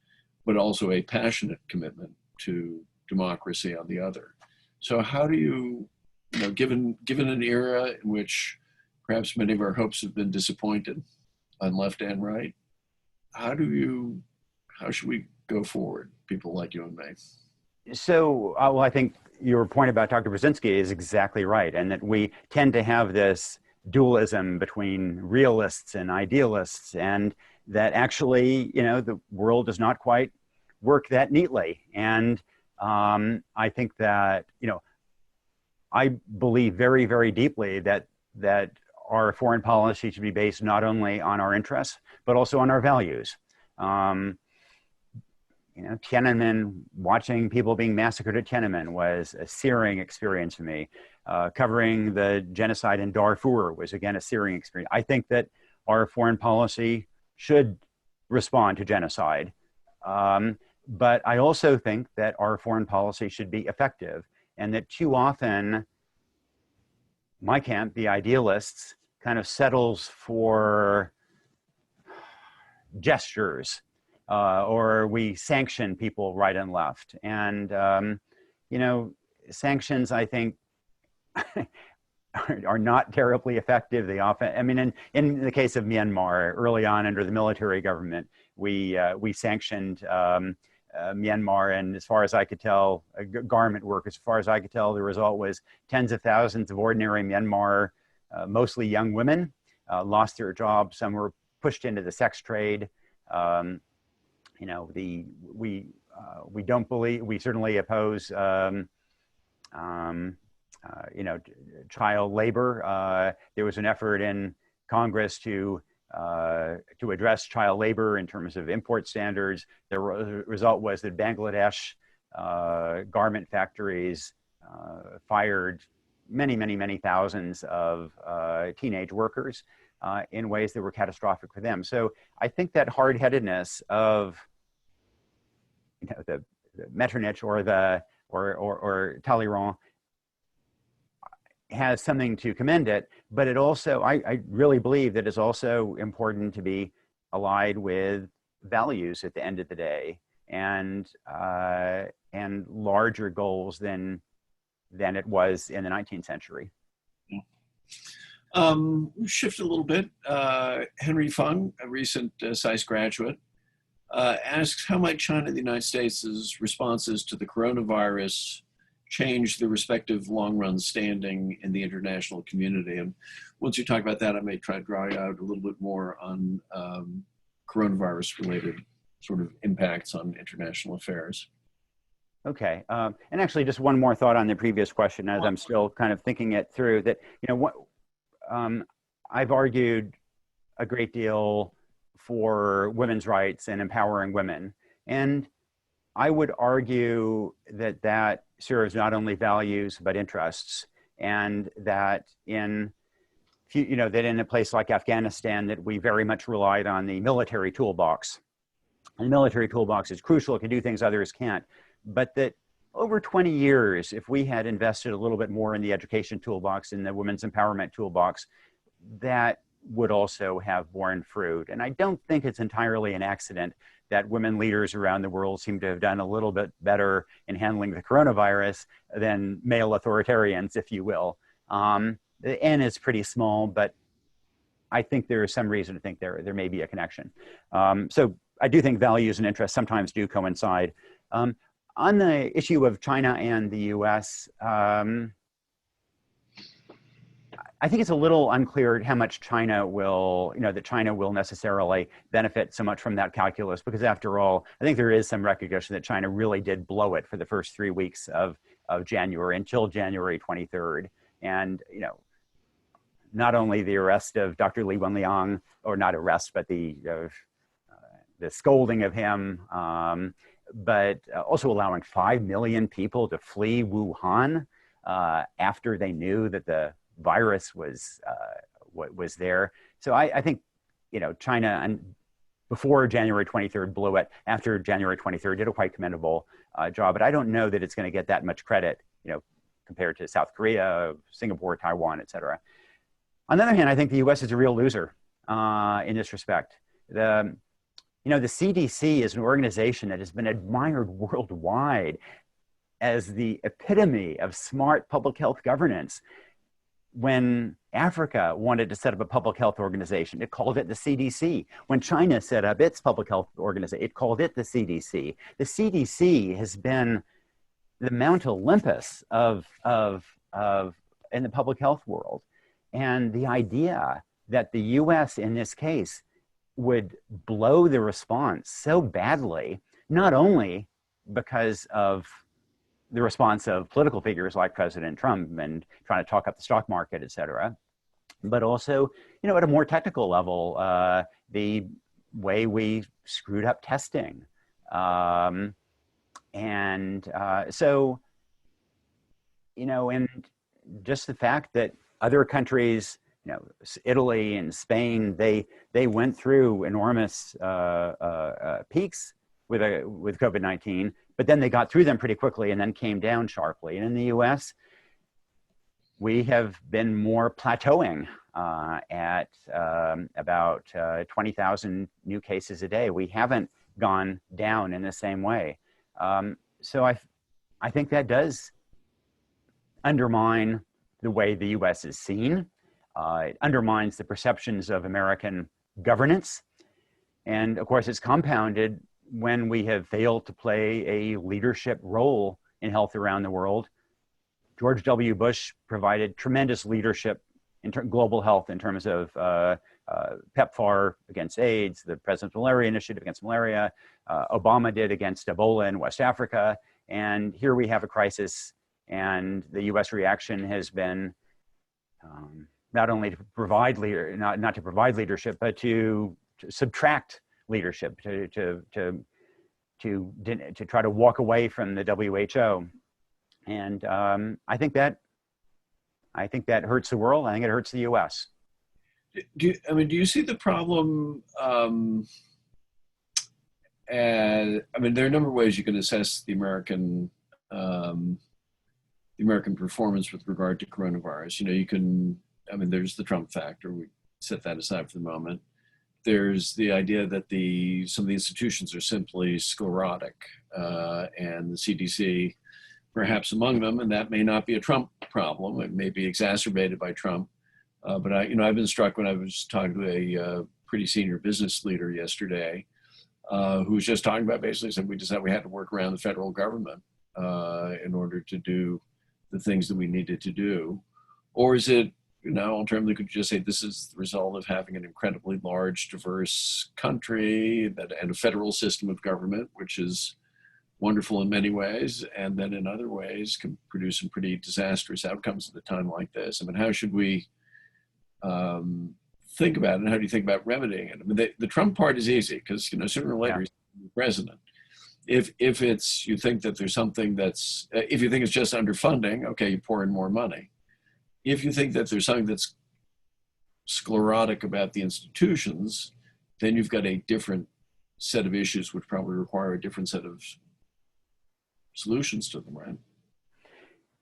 but also a passionate commitment to democracy on the other. So how do you, given an era in which perhaps many of our hopes have been disappointed on left and right, how should we go forward, people like you and me? So, well, I think your point about Dr. Brzezinski is exactly right, and that we tend to have this dualism between realists and idealists, and that actually, the world does not quite work that neatly. And I think that, I believe very, very deeply that our foreign policy should be based not only on our interests, but also on our values. Tiananmen, watching people being massacred at Tiananmen was a searing experience for me. Covering the genocide in Darfur was, again, a searing experience. I think that our foreign policy should respond to genocide. But I also think that our foreign policy should be effective, and that too often my camp, the idealists, kind of settles for gestures, or we sanction people right and left. And, sanctions, I think, are not terribly effective. They often, in the case of Myanmar, early on under the military government, we sanctioned Myanmar, and as far as I could tell, garment work, as far as I could tell, the result was tens of thousands of ordinary Myanmar, mostly young women, lost their jobs. Some were pushed into the sex trade. We don't believe, we certainly oppose, child labor. There was an effort in Congress to address child labor in terms of import standards. The result was that Bangladesh garment factories fired many thousands of teenage workers in ways that were catastrophic for them. So I think that hard-headedness of the Metternich or Talleyrand has something to commend it, but it also, I really believe that it's also important to be allied with values at the end of the day. And and larger goals than it was in the 19th century. Shift a little bit. Henry Fung, a recent SAIS graduate, asks, how might China and the United States' responses to the coronavirus change their respective long-run standing in the international community? And once you talk about that, I may try to draw out a little bit more on coronavirus-related sort of impacts on international affairs. Okay, and actually just one more thought on the previous question as I'm still kind of thinking it through, that, I've argued a great deal for women's rights and empowering women. And I would argue that that serves not only values, but interests. And that in a place like Afghanistan, that we very much relied on the military toolbox. And the military toolbox is crucial, it can do things others can't. But that over 20 years, if we had invested a little bit more in the education toolbox, in the women's empowerment toolbox, that would also have borne fruit. And I don't think it's entirely an accident that women leaders around the world seem to have done a little bit better in handling the coronavirus than male authoritarians, if you will. The N is pretty small, but I think there is some reason to think there may be a connection. So I do think values and interests sometimes do coincide. On the issue of China and the US, I think it's a little unclear how much China will, that China will necessarily benefit so much from that calculus, because after all, I think there is some recognition that China really did blow it for the first 3 weeks of January until January 23rd. And, not only the arrest of Dr. Li Wenliang, or not arrest, but the scolding of him, but also allowing 5 million people to flee Wuhan after they knew that the virus was there. So I think, China, and before January 23rd blew it, after January 23rd did a quite commendable job, but I don't know that it's going to get that much credit, compared to South Korea, Singapore, Taiwan, et cetera. On the other hand, I think the US is a real loser in this respect. The CDC is an organization that has been admired worldwide as the epitome of smart public health governance. When Africa wanted to set up a public health organization, it called it the CDC. When China set up its public health organization, it called it the CDC. The CDC has been the Mount Olympus in the public health world. And the idea that the US in this case would blow the response so badly, not only because of the response of political figures like President Trump and trying to talk up the stock market, et cetera, but also, at a more technical level, the way we screwed up testing. So, and just the fact that other countries, Italy and Spain, they went through enormous peaks with COVID-19, but then they got through them pretty quickly and then came down sharply. And in the US, we have been more plateauing at about 20,000 new cases a day. We haven't gone down in the same way. So I think that does undermine the way the US is seen. It undermines the perceptions of American governance. And of course, it's compounded when we have failed to play a leadership role in health around the world. George W. Bush provided tremendous leadership in global health in terms of PEPFAR against AIDS, the President's Malaria Initiative against malaria, Obama did against Ebola in West Africa. And here we have a crisis, and the US reaction has been not only to provide not to provide leadership, but to subtract leadership, to try to walk away from the WHO. And I think that hurts the world. I think it hurts the US. Do you see the problem? There are a number of ways you can assess the American performance with regard to coronavirus. You can, there's the Trump factor. We set that aside for the moment. there's the idea that some of the institutions are simply sclerotic, and the CDC perhaps among them, and that may not be a Trump problem. It may be exacerbated by Trump. But I've been struck when I was talking to a pretty senior business leader yesterday, who was just talking about basically said we had to work around the federal government in order to do the things that we needed to do. Or is it, alternatively, could you just say this is the result of having an incredibly large, diverse country and a federal system of government, which is wonderful in many ways, and then in other ways can produce some pretty disastrous outcomes at a time like this? I mean, how should we think about it, and how do you think about remedying it? I mean, the Trump part is easy because sooner or later he's the president. If you think that there's something if you think it's just underfunding, okay, you pour in more money. If you think that there's something that's sclerotic about the institutions, then you've got a different set of issues which probably require a different set of solutions to them, right?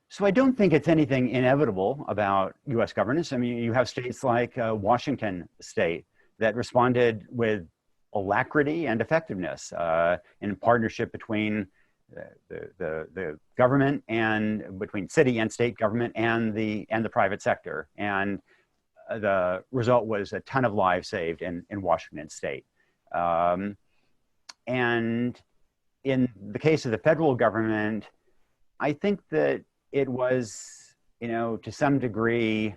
So I don't think it's anything inevitable about U.S. governance. I mean, you have states like Washington State that responded with alacrity and effectiveness in partnership between the government and between city and state government and the private sector. And the result was a ton of lives saved in Washington State. And in the case of the federal government, I think that it was, to some degree,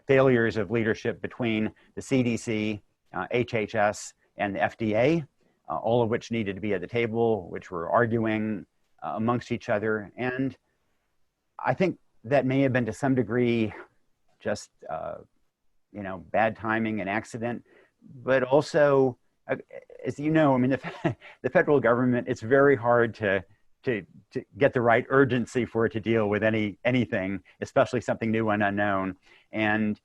failures of leadership between the CDC, HHS, and the FDA, all of which needed to be at the table, which were arguing amongst each other. And I think that may have been to some degree just, bad timing and accident, but also, as you know, I mean, the federal government, it's very hard to get the right urgency for it to deal with anything, especially something new and unknown. And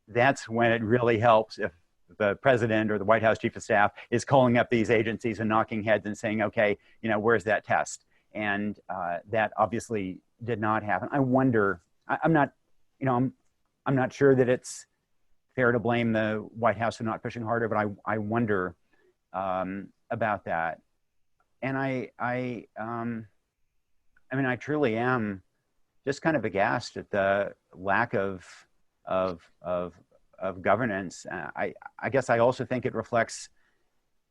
that's when it really helps if the president or the White House chief of staff is calling up these agencies and knocking heads and saying, okay, where's that test? And that obviously did not happen. I wonder, I'm not sure that it's fair to blame the White House for not pushing harder, but I wonder about that. And I truly am just kind of aghast at the lack of governance. I guess I also think it reflects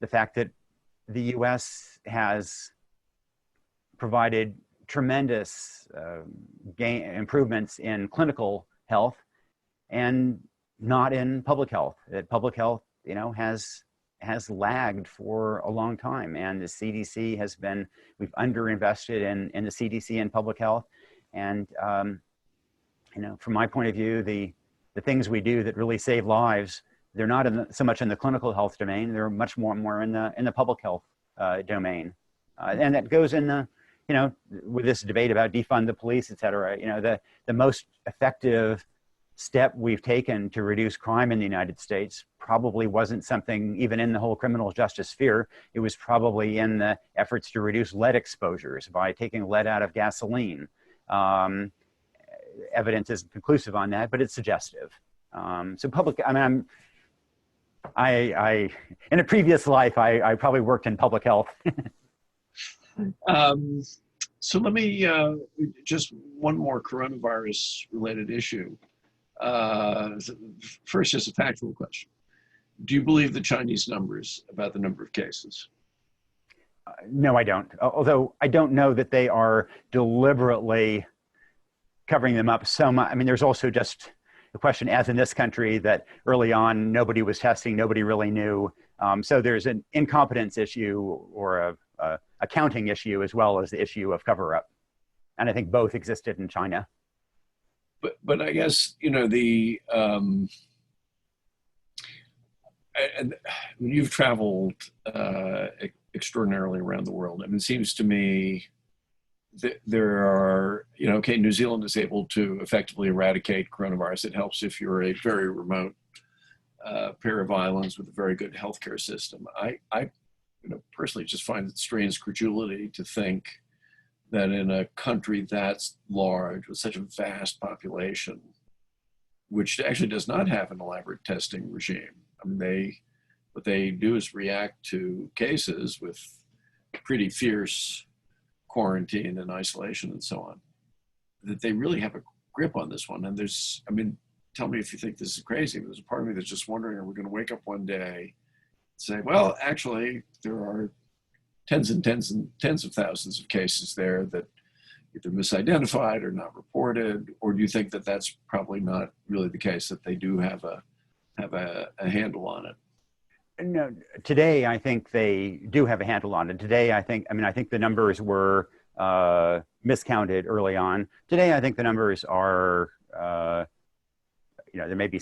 the fact that the U.S. has provided tremendous improvements in clinical health and not in public health. That public health, has lagged for a long time, and the CDC we've underinvested in the CDC and public health. And from my point of view, the things we do that really save lives, they're not so much in the clinical health domain. They're much more in the public health domain, and that goes in the with this debate about defund the police, et cetera. The most effective step we've taken to reduce crime in the United States probably wasn't something even in the whole criminal justice sphere. It was probably in the efforts to reduce lead exposures by taking lead out of gasoline. Evidence isn't conclusive on that, but it's suggestive. So public, I in a previous life, I probably worked in public health. So let me, just one more coronavirus related issue. First, just a factual question. Do you believe the Chinese numbers about the number of cases? No, I don't. Although I don't know that they are deliberately covering them up so much. I mean, there's also just the question, as in this country, that early on, nobody was testing, nobody really knew. So there's an incompetence issue or a accounting issue as well as the issue of cover-up. And I think both existed in China. But I guess, when you've traveled extraordinarily around the world, I mean, it seems to me that there are, New Zealand is able to effectively eradicate coronavirus. It helps if you're a very remote pair of islands with a very good healthcare system. I personally just find it strange credulity to think that in a country that's large with such a vast population, which actually does not have an elaborate testing regime. I mean, what they do is react to cases with pretty fierce quarantine and isolation and so on. That they really have a grip on this one. And there's, I mean, tell me if you think this is crazy. There's a part of me that's just wondering, are we going to wake up one day and say, well, actually, there are tens and tens and tens of thousands of cases there that either misidentified or not reported, or do you think that that's probably not really the case, that they do have a handle on it? No, today I think they do have a handle on it. Today I think the numbers were miscounted early on. Today I think the numbers are, there may be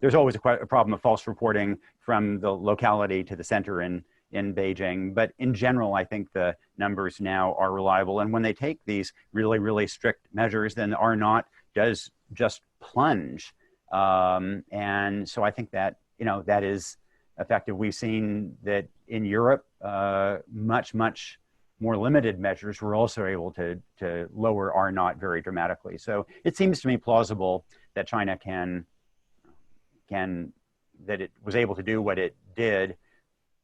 there's always a problem of false reporting from the locality to the center in Beijing. But in general, I think the numbers now are reliable. And when they take these really, really strict measures, then the R0 does just plunge. And so I think that, that is effective. We've seen that in Europe, much more limited measures were also able to lower R0 very dramatically. So it seems to me plausible that China that it was able to do what it did.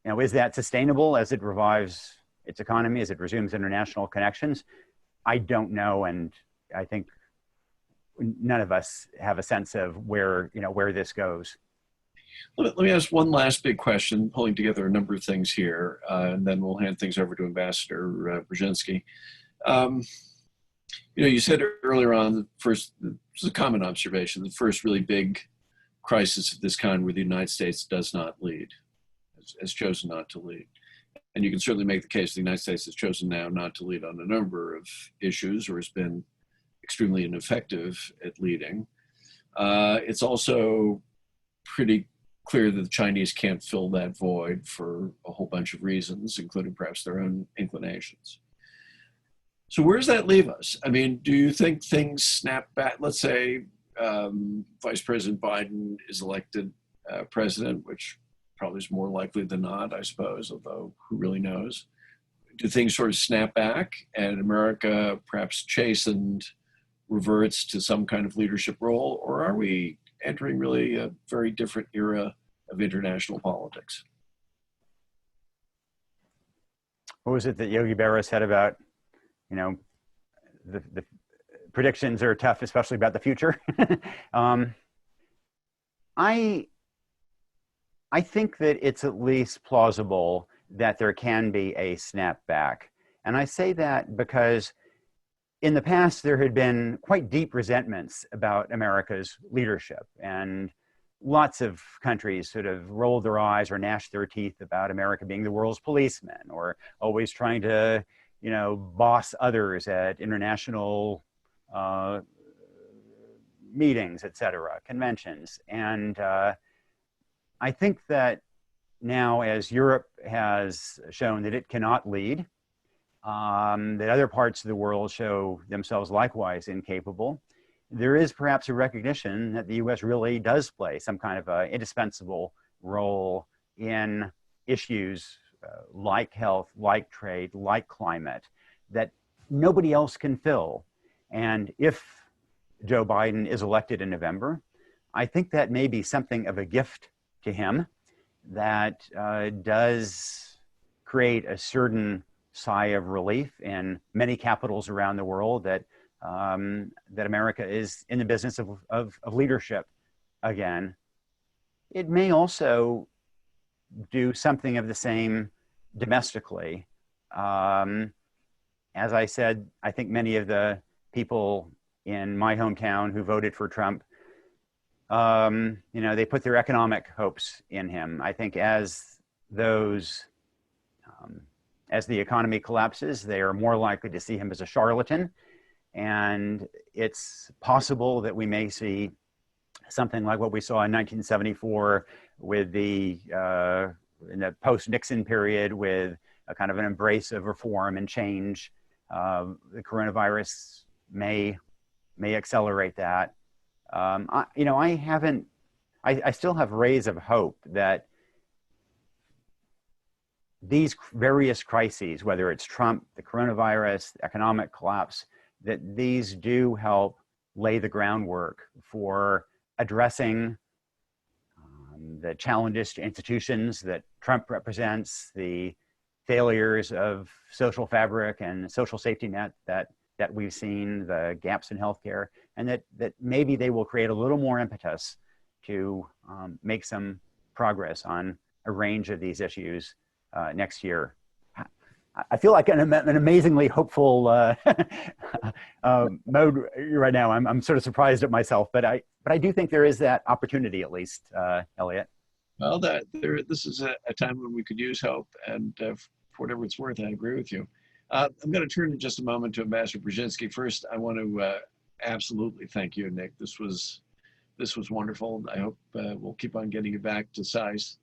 Is that sustainable as it revives its economy, as it resumes international connections? I don't know, and I think none of us have a sense of where this goes. Let me ask one last big question, pulling together a number of things here, and then we'll hand things over to Ambassador Brzezinski. You said earlier on, this is a common observation, the first really big crisis of this kind where the United States does not lead, has chosen not to lead. And you can certainly make the case the United States has chosen now not to lead on a number of issues, or has been extremely ineffective at leading. It's also pretty clear that the Chinese can't fill that void for a whole bunch of reasons, including perhaps their own inclinations. So where does that leave us? I mean, do you think things snap back? Let's say Vice President Biden is elected president, which probably is more likely than not, I suppose, although who really knows? Do things sort of snap back and America, perhaps chastened, reverts to some kind of leadership role? Or are we entering really a very different era of international politics? What was it that Yogi Berra said about, the predictions are tough, especially about the future? I think that it's at least plausible that there can be a snapback. And I say that because in the past, there had been quite deep resentments about America's leadership, and lots of countries sort of rolled their eyes or gnashed their teeth about America being the world's policeman, or always trying to, boss others at international meetings, et cetera, conventions. And I think that now, as Europe has shown that it cannot lead, that other parts of the world show themselves likewise incapable, there is perhaps a recognition that the US really does play some kind of an indispensable role in issues like health, like trade, like climate, that nobody else can fill. And if Joe Biden is elected in November, I think that may be something of a gift to him that does create a certain sigh of relief in many capitals around the world that America is in the business of leadership again. It may also do something of the same domestically. As I said, I think many of the people in my hometown who voted for Trump, they put their economic hopes in him. I think as the economy collapses, they are more likely to see him as a charlatan. And it's possible that we may see something like what we saw in 1974 with in the post-Nixon period, with a kind of an embrace of reform and change. The coronavirus may accelerate that. I still have rays of hope that these various crises, whether it's Trump, the coronavirus, the economic collapse, that these do help lay the groundwork for addressing the challenges to institutions that Trump represents, the failures of social fabric and social safety net that we've seen, the gaps in healthcare, and that maybe they will create a little more impetus to make some progress on a range of these issues next year. I feel like an amazingly hopeful mode right now. I'm sort of surprised at myself, but I do think there is that opportunity, at least, Elliot. Well, this is a time when we could use hope, and for whatever it's worth, I agree with you. I'm going to turn in just a moment to Ambassador Brzezinski. First, I want to absolutely thank you, Nick. This was wonderful. I hope we'll keep on getting you back to Sice,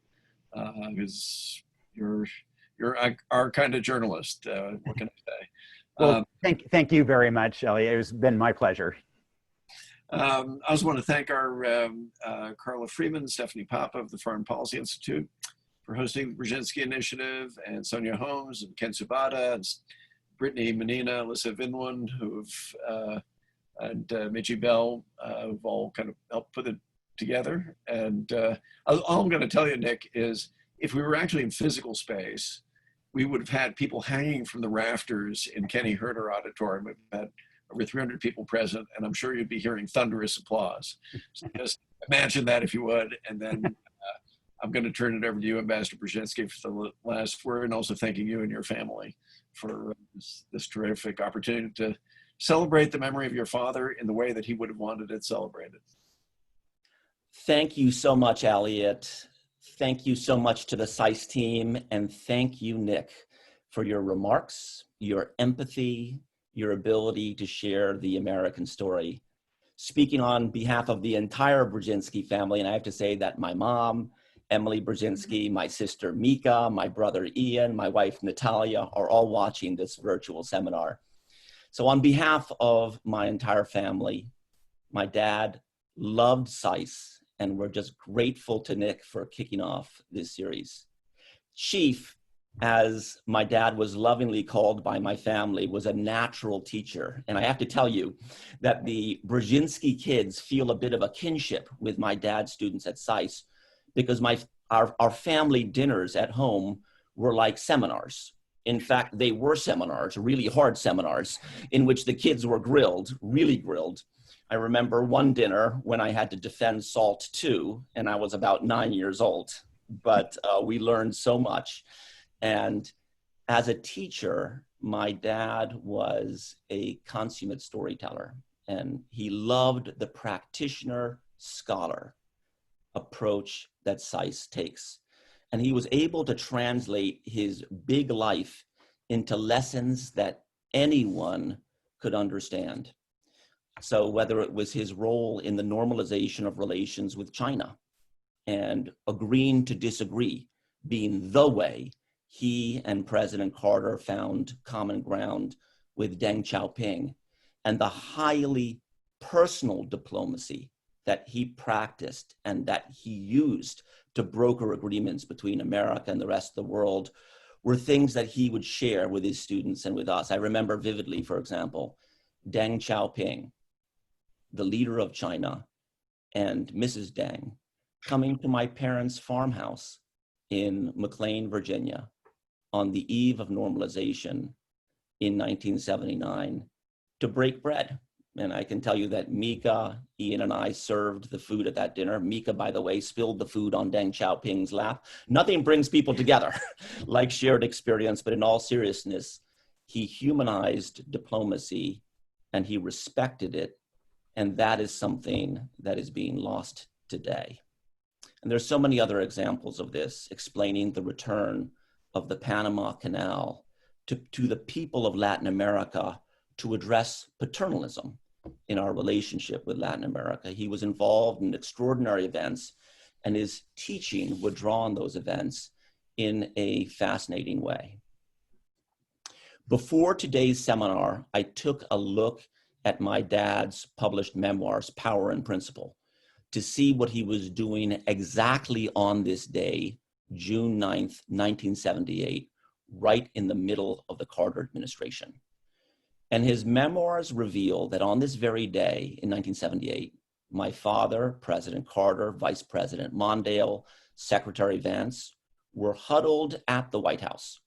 because you're our kind of journalist. What can I say? Well, thank you very much, Elliot. It's been my pleasure. I also want to thank our Carla Freeman, Stephanie Papa of the Foreign Policy Institute for hosting the Brzezinski Initiative, and Sonia Holmes and Ken Tsubata, and Brittany Menina, Alyssa Vinwand, and Michi Bell, who've all kind of helped put it together. And all I'm going to tell you, Nick, is if we were actually in physical space, we would have had people hanging from the rafters in Kenny Herter Auditorium. We've had over 300 people present, and I'm sure you'd be hearing thunderous applause. So just imagine that, if you would. And then I'm going to turn it over to you, Ambassador Brzezinski, for the last word, and also thanking you and your family for this terrific opportunity to celebrate the memory of your father in the way that he would have wanted it celebrated. Thank you so much, Elliot. Thank you so much to the Sice team, and thank you, Nick, for your remarks, your empathy, your ability to share the American story. Speaking on behalf of the entire Brzezinski family, and I have to say that my mom, Emily Brzezinski, my sister Mika, my brother Ian, my wife Natalia are all watching this virtual seminar. So on behalf of my entire family, my dad loved Sice, and we're just grateful to Nick for kicking off this series. Chief, as my dad was lovingly called by my family, was a natural teacher. And I have to tell you that the Brzezinski kids feel a bit of a kinship with my dad's students at Sice, because our family dinners at home were like seminars. In fact, they were seminars, really hard seminars, in which the kids were grilled, really grilled. I remember one dinner when I had to defend SALT II, and I was about 9 years old, but we learned so much. And as a teacher, my dad was a consummate storyteller, and he loved the practitioner scholar approach that Sice takes. And he was able to translate his big life into lessons that anyone could understand. So whether it was his role in the normalization of relations with China and agreeing to disagree being the way he and President Carter found common ground with Deng Xiaoping, and the highly personal diplomacy that he practiced and that he used to broker agreements between America and the rest of the world, were things that he would share with his students and with us. I remember vividly, for example, Deng Xiaoping, the leader of China, and Mrs. Deng coming to my parents' farmhouse in McLean, Virginia, on the eve of normalization in 1979 to break bread. And I can tell you that Mika, Ian, and I served the food at that dinner. Mika, by the way, spilled the food on Deng Xiaoping's lap. Nothing brings people together like shared experience, but in all seriousness, he humanized diplomacy and he respected it. And that is something that is being lost today. And there's so many other examples of this, explaining the return of the Panama Canal to the people of Latin America to address paternalism in our relationship with Latin America. He was involved in extraordinary events, and his teaching would draw on those events in a fascinating way. Before today's seminar, I took a look at my dad's published memoirs, Power and Principle, to see what he was doing exactly on this day, June 9th, 1978, right in the middle of the Carter administration. And his memoirs reveal that on this very day in 1978, my father, President Carter, Vice President Mondale, Secretary Vance, were huddled at the White House,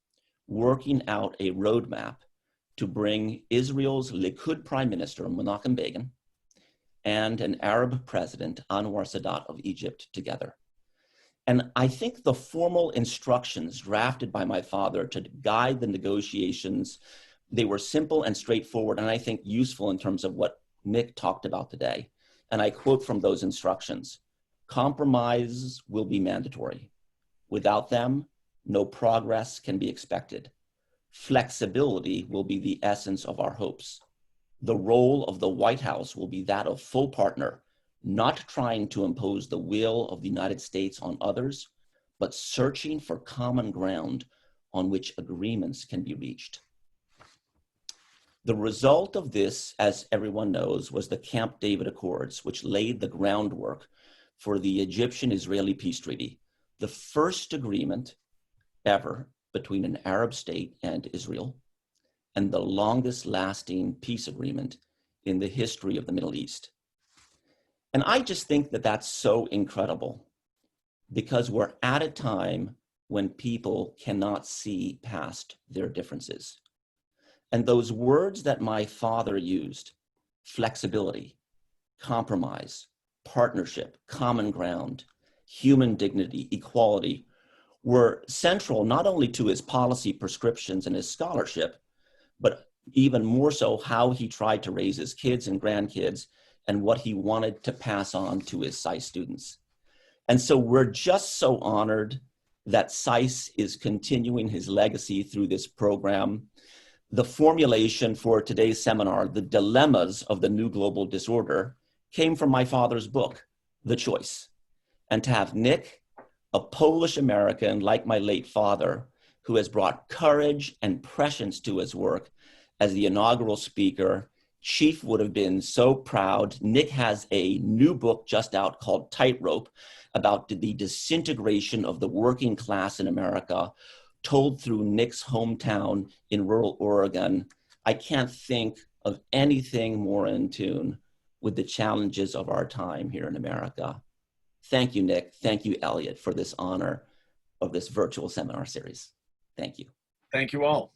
working out a roadmap to bring Israel's Likud Prime Minister, Menachem Begin, and an Arab president, Anwar Sadat of Egypt, together. And I think the formal instructions drafted by my father to guide the negotiations, they were simple and straightforward, and I think useful in terms of what Nick talked about today. And I quote from those instructions: compromises will be mandatory. Without them, no progress can be expected. Flexibility will be the essence of our hopes. The role of the White House will be that of full partner, not trying to impose the will of the United States on others, but searching for common ground on which agreements can be reached. The result of this, as everyone knows, was the Camp David Accords, which laid the groundwork for the Egyptian-Israeli peace treaty, the first agreement ever between an Arab state and Israel, and the longest lasting peace agreement in the history of the Middle East. And I just think that that's so incredible, because we're at a time when people cannot see past their differences. And those words that my father used, flexibility, compromise, partnership, common ground, human dignity, equality, were central not only to his policy prescriptions and his scholarship, but even more so how he tried to raise his kids and grandkids and what he wanted to pass on to his Sice students. And so we're just so honored that Sice is continuing his legacy through this program. The formulation for today's seminar, The Dilemmas of the New Global Disorder, came from my father's book, The Choice. And to have Nick, a Polish American like my late father, who has brought courage and prescience to his work as the inaugural speaker, Chief would have been so proud. Nick has a new book just out called Tightrope about the disintegration of the working class in America, told through Nick's hometown in rural Oregon. I can't think of anything more in tune with the challenges of our time here in America. Thank you, Nick. Thank you, Elliot, for this honor of this virtual seminar series. Thank you. Thank you all.